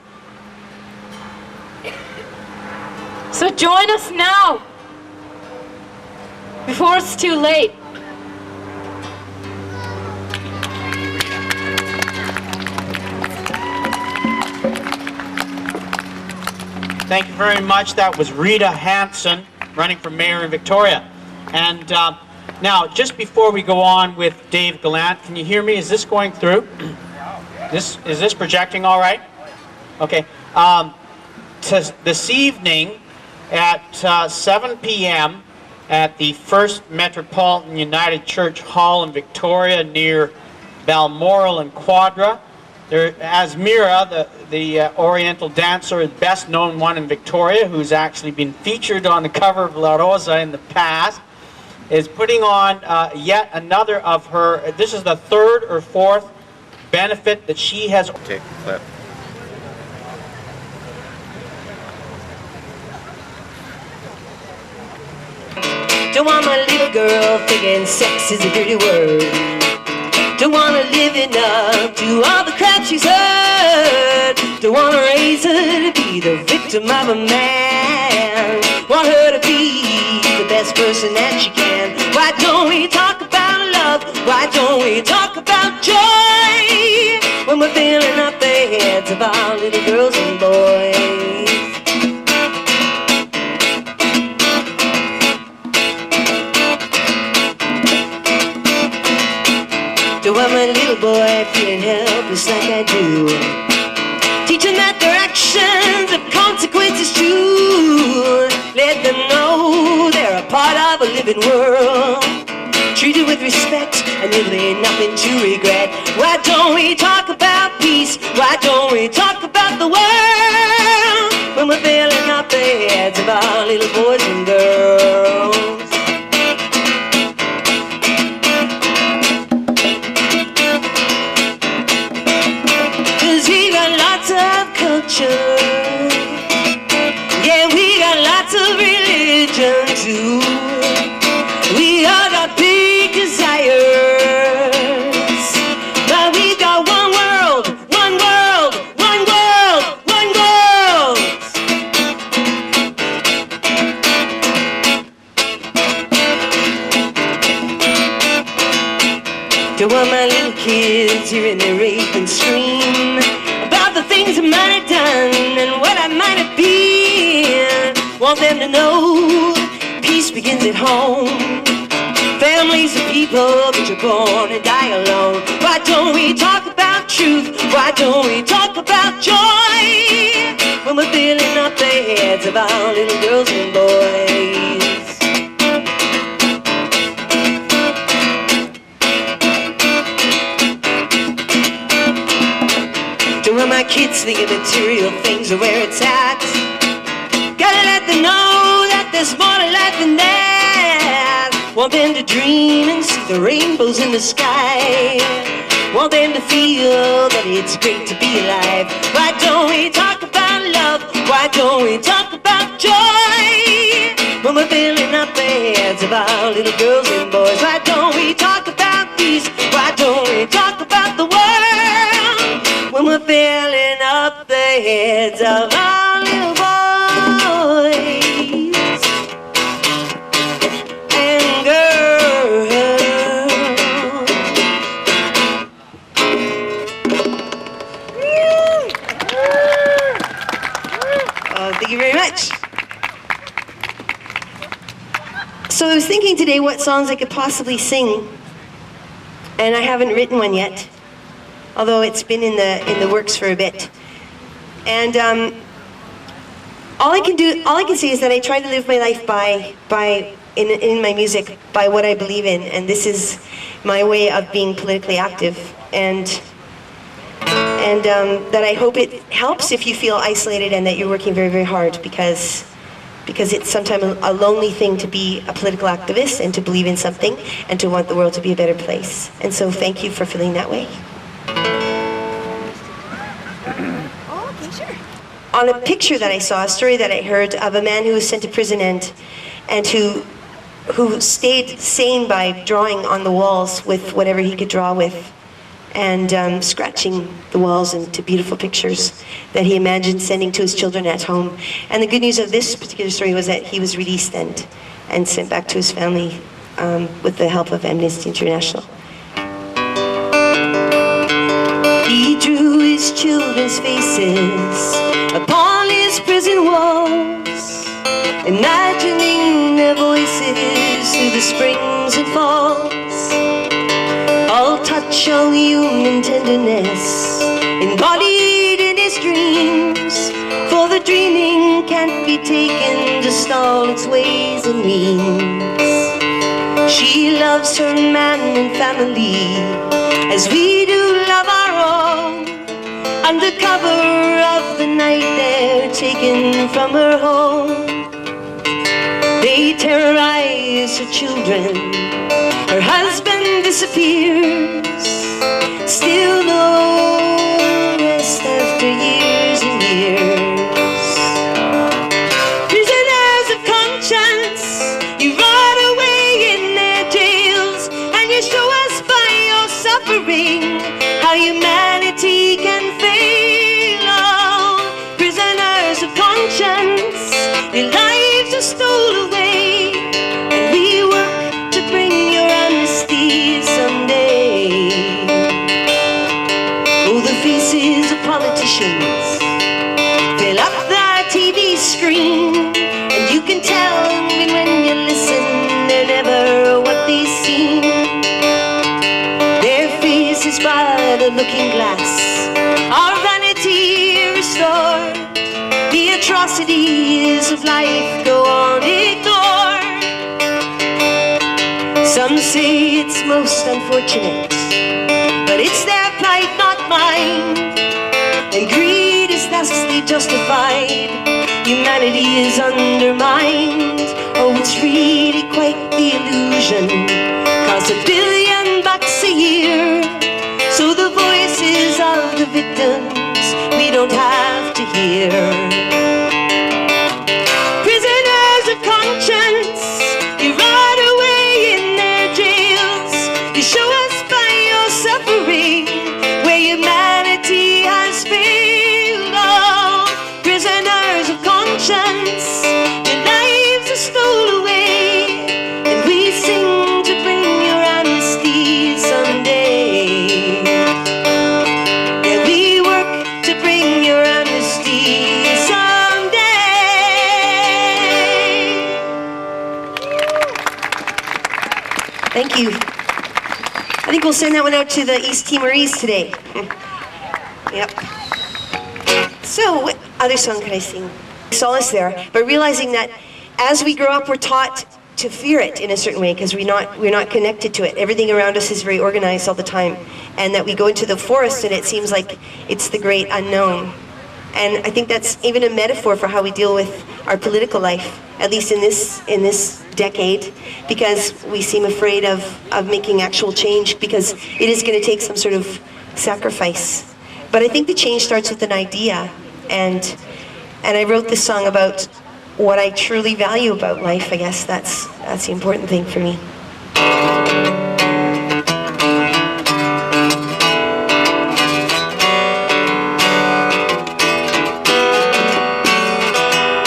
So join us now, before it's too late. Thank you very much. That was Rita Hansen, running for mayor in Victoria. And now, just before we go on with Dave Gallant, can you hear me? Is this going through? Is this projecting all right? Okay. This evening at 7 p.m. at the First Metropolitan United Church Hall in Victoria near Balmoral and Quadra, Asmira, the Oriental dancer, the best known one in Victoria, who's actually been featured on the cover of La Rosa in the past, is putting on yet another of her, this is the third or fourth benefit that she has. Take the clip. Don't want my little girl thinking sex is a dirty word. Don't want her living up to all the crap she's heard. Don't want to raise her to be the victim of a man. Want her to be the best person that she can. Why don't we talk about love? Why don't we talk about joy? When we're filling up the heads of our little girls and boys. To want my little boy feeling helpless like I do. Teach them that their actions have consequences too. Let them know they're a part of a living world, treated with respect and there ain't nothing to regret. Why don't we talk about peace? Why don't we talk about the world when we're filling up the heads of our little boys and girls? Cause we got lots of culture, yeah, we got lots of religion too. We all got big desires, but we got one world, one world, one world, one world. To all my little kids hearing the rape and scream about the things I might have done and what I might have been, want them to know peace begins at home. Families of people, but you're born and die alone. Why don't we talk about truth? Why don't we talk about joy when we're filling up the heads of our little girls and boys? To all my kids thinking material things are where it's at, gotta let them know that there's more to life than that. Want them to dream and see the rainbows in the sky. Want them to feel that it's great to be alive. Why don't we talk about love? Why don't we talk about joy when we're filling up the heads of our little girls and boys? Why don't we talk about peace? Why don't we talk about the world when we're filling up the heads of our little boys and girls? Oh, thank you very much. So I was thinking today what songs I could possibly sing, and I haven't written one yet, although it's been in the works for a bit. And all I can say is that I try to live my life in my music by what I believe in, and this is my way of being politically active, and that I hope it helps if you feel isolated and that you're working very, very hard, because it's sometimes a lonely thing to be a political activist and to believe in something and to want the world to be a better place. And so thank you for feeling that way. Oh, okay, sure. On a picture that I saw, a story that I heard of a man who was sent to prison and who stayed sane by drawing on the walls with whatever he could draw with, and scratching the walls into beautiful pictures that he imagined sending to his children at home. And the good news of this particular story was that he was released and sent back to his family with the help of Amnesty International. He drew his children's faces upon his prison walls, imagining their voices through the springs and falls. All touch, all human tenderness embodied in his dreams, for the dreaming can't be taken, just all its ways and means. She loves her man and family as we do love our own. Under cover of the night they're taken from her home. They terrorize her children, her husband disappears, still no rest after years and years. Prisoners of conscience, you rot away in their jails, and you show us by your suffering how humanity can fail. Oh, prisoners of conscience, your lives are stolen away, and we work to bring your amnesty someday. Oh, the faces of politicians fill up the TV screen, and you can tell when you listen they're never what they seem. Their faces us by the looking glass, our vanity restored, the atrocities of life go on ignored. Some say it's most unfortunate, but it's their plight, not mine. And greed is thusly justified, humanity is undermined. Oh, it's really quite the illusion, costs $1 billion a year. So the voices of the victims we don't have to hear. Prisoners of conscience, you rot away in their jails. You show us by your suffering where humanity has failed. Oh, prisoners of conscience, your lives are stole away, and we sing to bring your amnesty someday. Yeah, we work to bring your amnesty someday. Thank you. I think we'll send that one out to the East Timorese today. Yep. So, what other song can I sing? Solace there, but realizing that as we grow up, we're taught to fear it in a certain way because we're not connected to it. Everything around us is very organized all the time, and that we go into the forest and it seems like it's the great unknown. And I think that's even a metaphor for how we deal with our political life, at least in this decade, because we seem afraid of making actual change because it is going to take some sort of sacrifice. But I think the change starts with an idea, and I wrote this song about what I truly value about life. I guess that's the important thing for me.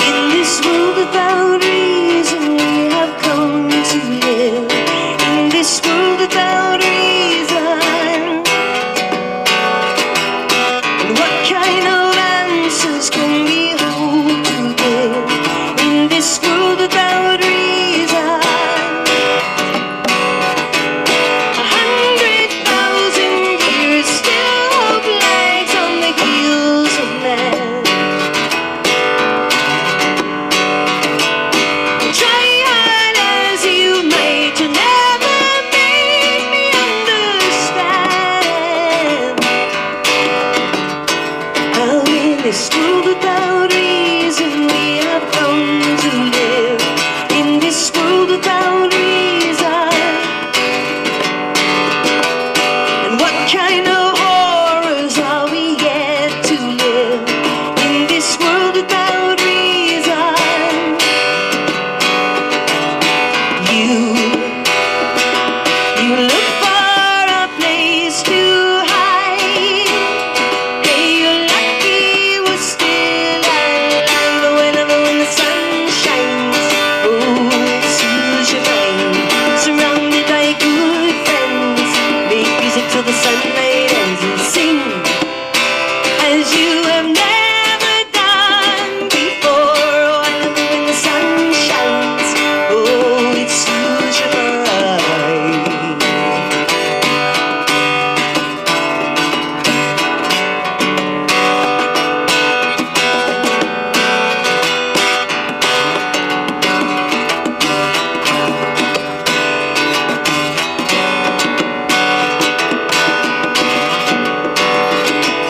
In this world without reason, we have come to live. In this world without reason, and what kind of answers can we hope to give? In this world without reason, 100,000 years still hope lags on the heels of man. Try hard as you might, you'll never make me understand how in this world without reason we have come to live. In this world without reason, and what kind of horrors are we yet to live? In this world without reason, you look for a place to hide. Hey, you're lucky we're still alive. When the sun shines, oh, it soothes your mind. Surrounded by good friends, make music till the sunlight ends, and sing as you have never done before. Oh, I love it when the sun shines, oh, it soothes your mind.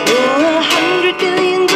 Oh, 100 billion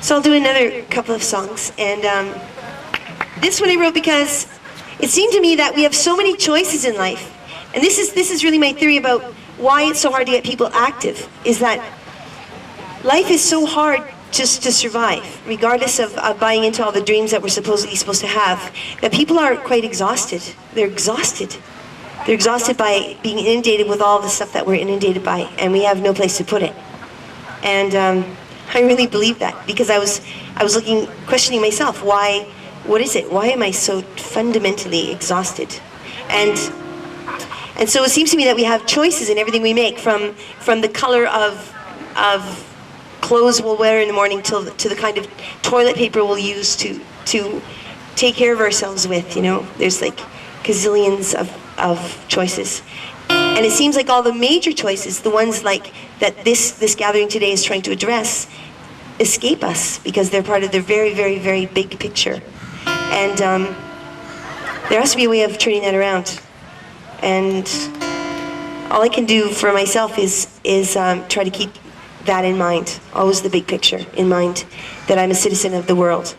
So I'll do another couple of songs. And this one I wrote because it seemed to me that we have so many choices in life. And this is really my theory about why it's so hard to get people active, is that life is so hard just to survive, regardless of buying into all the dreams that we're supposed to have, that people are quite exhausted. They're exhausted. They're exhausted by being inundated with all the stuff that we're inundated by, and we have no place to put it. And I really believe that, because I was questioning myself, what is it? Why am I so fundamentally exhausted? And so it seems to me that we have choices in everything we make, from the color of clothes we'll wear in the morning to the kind of toilet paper we'll use to take care of ourselves with, you know. There's like gazillions of choices. And it seems like all the major choices, the ones like that this gathering today is trying to address, escape us because they're part of the very, very, very big picture. And there has to be a way of turning that around. And all I can do for myself is try to keep that in mind, always the big picture in mind, that I'm a citizen of the world,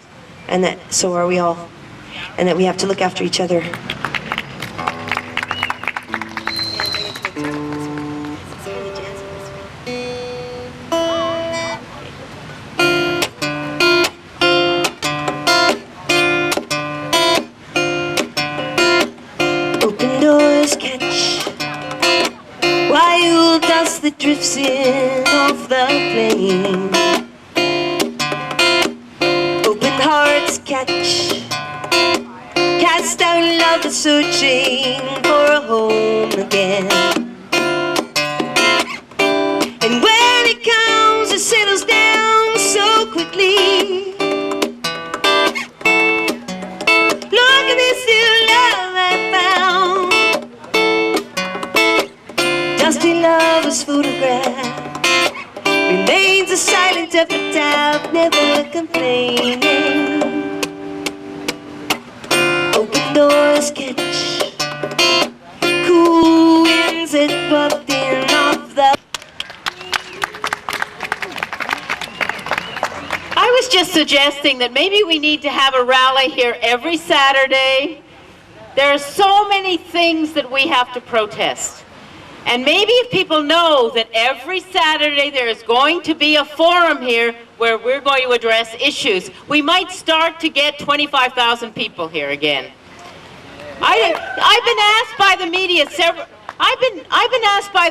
and that so are we all, and that we have to look after each other. Open doors catch wild dust that drifts in off the plain. Open hearts catch cast out love that's searching for a home again. And when it comes, it settles down so quickly. Look at this new love I found. Dusty lover's photograph remains a silent epitaph, never complaining. Open doors catch cool winds that wafting off the... I was just suggesting that maybe we need to have a rally here every Saturday. There are so many things that we have to protest. And maybe if people know that every Saturday there is going to be a forum here where we're going to address issues, we might start to get 25,000 people here again. I've been asked by the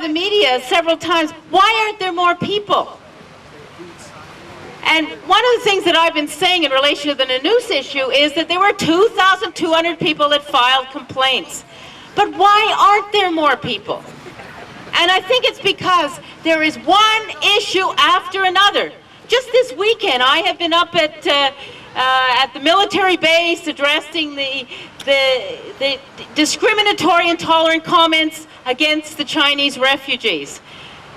media several times, why aren't there more people? And one of the things that I've been saying in relation to the Nonoose issue is that there were 2,200 people that filed complaints. But why aren't there more people? And I think it's because there is one issue after another. Just this weekend, I have been up at the military base addressing the discriminatory, intolerant comments against the Chinese refugees.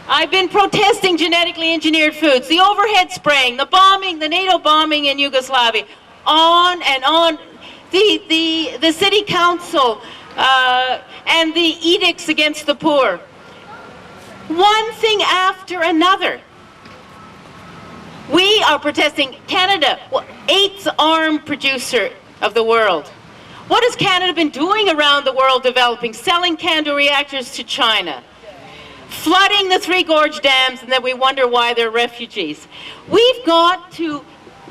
I've been protesting genetically engineered foods, the overhead spraying, the bombing, the NATO bombing in Yugoslavia, on and on. The city council and the edicts against the poor. One thing after another. We are protesting Canada, 8th arm producer of the world. What has Canada been doing around the world developing? Selling CANDU reactors to China. Flooding the Three Gorge dams, and then we wonder why they're refugees. We've got to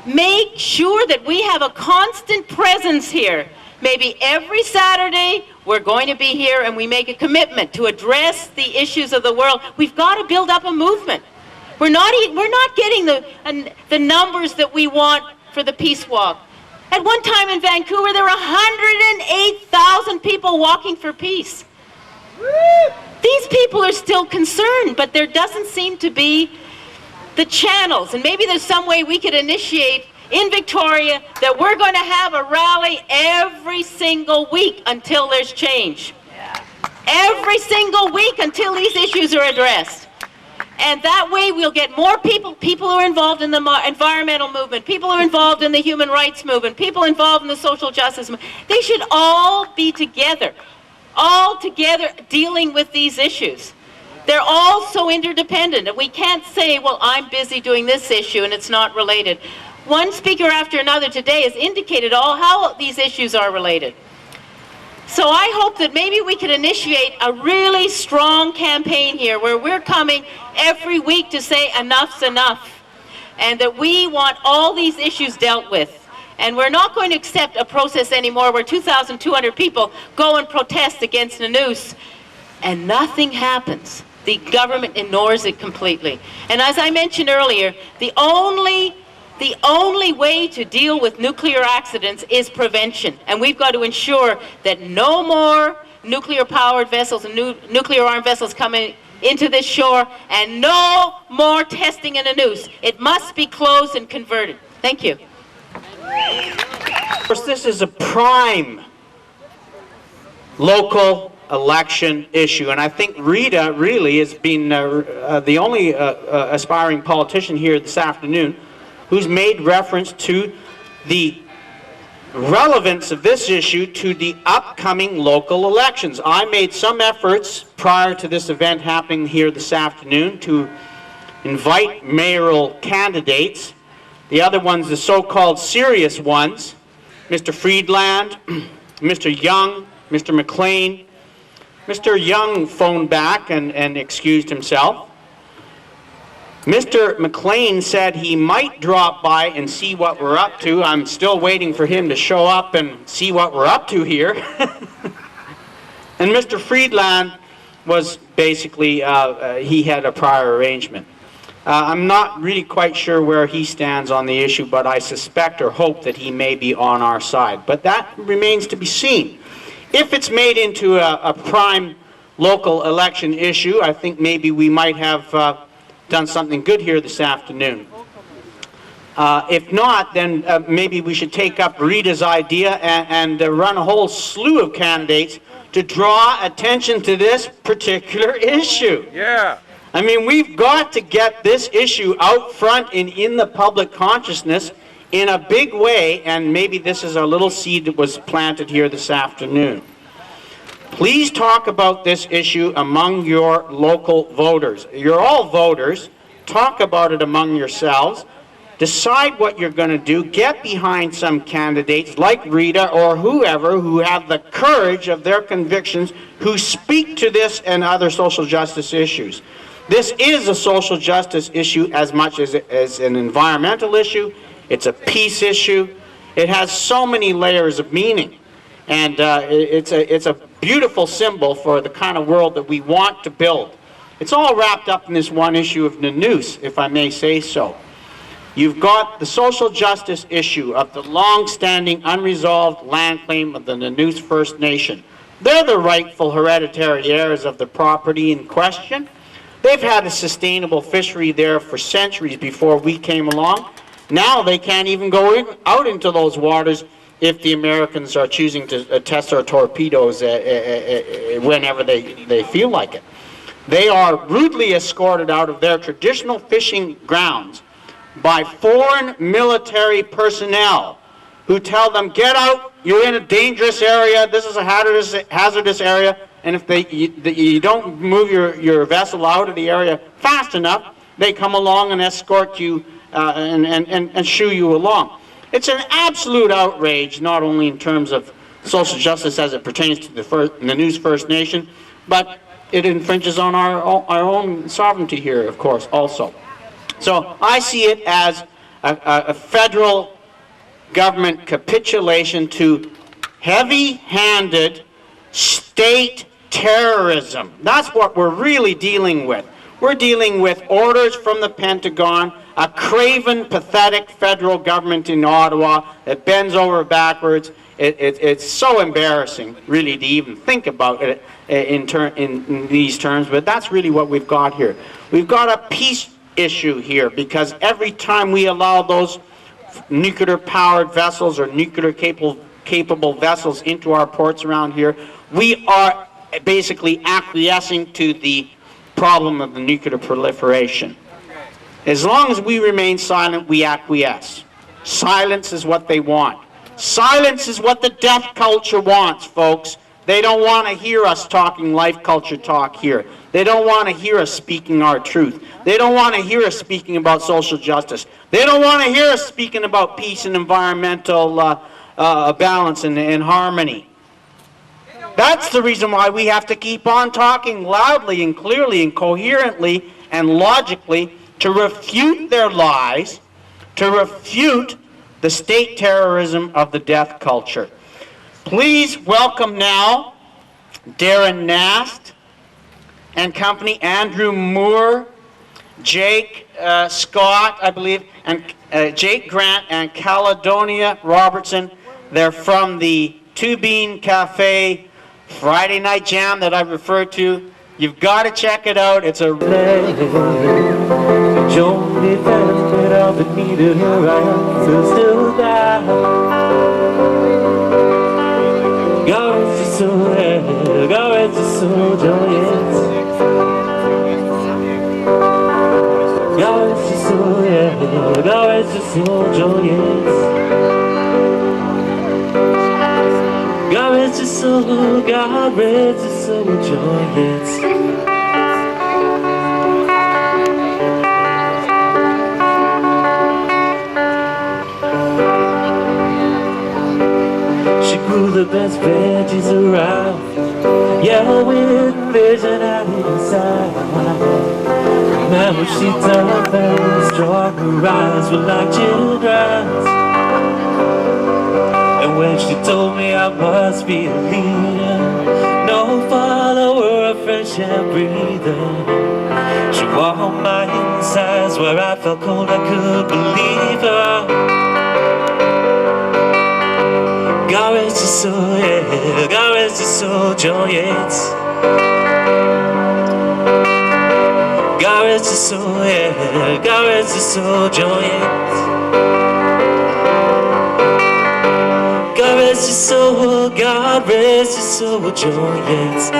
make sure that we have a constant presence here. Maybe every Saturday we're going to be here and we make a commitment to address the issues of the world. We've got to build up a movement. We're not getting the numbers that we want for the peace walk. At one time in Vancouver, there were 108,000 people walking for peace. These people are still concerned, but there doesn't seem to be the channels. And maybe there's some way we could initiate in Victoria that we're going to have a rally every single week until there's change. Every single week until these issues are addressed. And that way we'll get more people who are involved in the environmental movement, people who are involved in the human rights movement, people involved in the social justice movement. They should all be together dealing with these issues. They're all so interdependent, and we can't say, well, I'm busy doing this issue and it's not related. One speaker after another today has indicated how these issues are related. So I hope that maybe we could initiate a really strong campaign here where we're coming every week to say enough's enough, and that we want all these issues dealt with. And we're not going to accept a process anymore where 2,200 people go and protest against Nonoose and nothing happens. The government ignores it completely. And as I mentioned earlier, the only way to deal with nuclear accidents is prevention. And we've got to ensure that no more nuclear-powered vessels and nuclear-armed vessels coming into this shore, and no more testing in Nonoose. It must be closed and converted. Thank you. Of course, this is a prime local election issue, and I think Rita really has been the only aspiring politician here this afternoon who's made reference to the relevance of this issue to the upcoming local elections. I made some efforts prior to this event happening here this afternoon to invite mayoral candidates. The other ones, the so-called serious ones, Mr. Friedland, Mr. Young, Mr. McLean. Mr. Young phoned back and excused himself. Mr. McLean said he might drop by and see what we're up to. I'm still waiting for him to show up and see what we're up to here. And Mr. Friedland was basically, he had a prior arrangement. I'm not really quite sure where he stands on the issue, but I suspect or hope that he may be on our side. But that remains to be seen. If it's made into a prime local election issue, I think maybe we might have done something good here this afternoon. If not, then maybe we should take up Rita's idea and run a whole slew of candidates to draw attention to this particular issue. Yeah. I mean, we've got to get this issue out front and in the public consciousness in a big way, and maybe this is a little seed that was planted here this afternoon. Please talk about this issue among your local voters. You're all voters. Talk about it among yourselves. Decide what you're going to do. Get behind some candidates like Rita or whoever who have the courage of their convictions, who speak to this and other social justice issues. This is a social justice issue as much as an environmental issue. It's a peace issue. It has so many layers of meaning. And it's a beautiful symbol for the kind of world that we want to build. It's all wrapped up in this one issue of Nonoose, if I may say so. You've got the social justice issue of the long-standing unresolved land claim of the Nonoose First Nation. They're the rightful hereditary heirs of the property in question. They've had a sustainable fishery there for centuries before we came along. Now they can't even go out into those waters if the Americans are choosing to test our torpedoes whenever they feel like it. They are rudely escorted out of their traditional fishing grounds by foreign military personnel who tell them, get out, you're in a dangerous area, this is a hazardous area, and if you don't move your vessel out of the area fast enough, they come along and escort you and shoo you along. It's an absolute outrage, not only in terms of social justice as it pertains to the Nonoose First Nation, but it infringes on our own sovereignty here, of course, also. So I see it as a federal government capitulation to heavy-handed state terrorism. That's what we're really dealing with. We're dealing with orders from the Pentagon, a craven, pathetic federal government in Ottawa that bends over backwards. It's so embarrassing, really, to even think about it in these terms, but that's really what we've got here. We've got a peace issue here, because every time we allow those nuclear-powered vessels or nuclear-capable vessels into our ports around here, we are basically acquiescing to the problem of the nuclear proliferation. As long as we remain silent, we acquiesce. Silence is what they want. Silence is what the death culture wants, folks. They don't want to hear us talking life culture talk here. They don't want to hear us speaking our truth. They don't want to hear us speaking about social justice. They don't want to hear us speaking about peace and environmental balance and harmony. That's the reason why we have to keep on talking loudly and clearly and coherently and logically to refute their lies, to refute the state terrorism of the death culture. Please welcome now Darren Nast and company, Andrew Moore, Jake Scott, I believe, and Jake Grant and Caledonia Robertson. They're from the Two Bean Cafe Friday Night Jam that I referred to. You've got to check it out. It's a God rest his soul, God rest his soul, joyous. She grew the best veggies around, yeah, with vision out inside. Man, when she tough and strong, her eyes were like children's. And when she told me I must be a leader, no follower, a friendship breather, she warmed my insides where I felt cold, I could believe her. God rest his soul, yeah, God rest his soul, John Yates. God rest his soul, yeah, God rest his soul, John Yates. God rest his soul, God rest his soul, John Yates.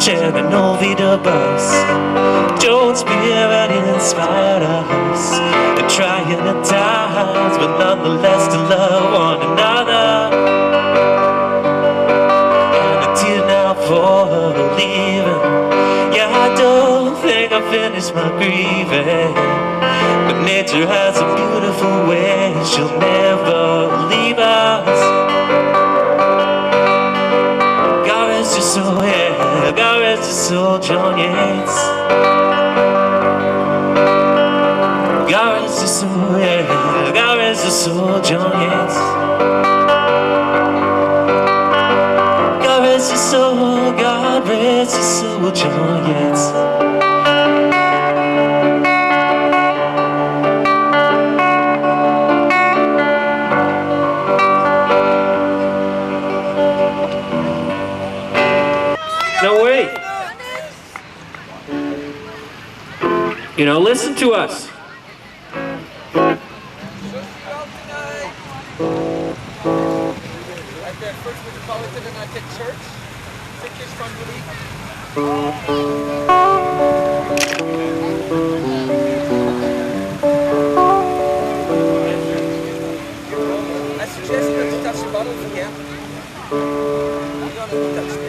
And an Ovida bus, Joan Spirit inspired us, and trying at times, but nonetheless to love one another. And a tear now for her leaving. Yeah, I don't think I finished my grieving, but nature has a beautiful way, she'll never leave us. God rest your soul, yeah, God rest your soul, John Yates. God rest your soul, yeah, God rest your soul, John Yates. God rest your soul, God rest your soul, John Yates. No way. You know, listen to us. I suggest that you touch the bottle again. You don't need to touch it.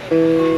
Thank you.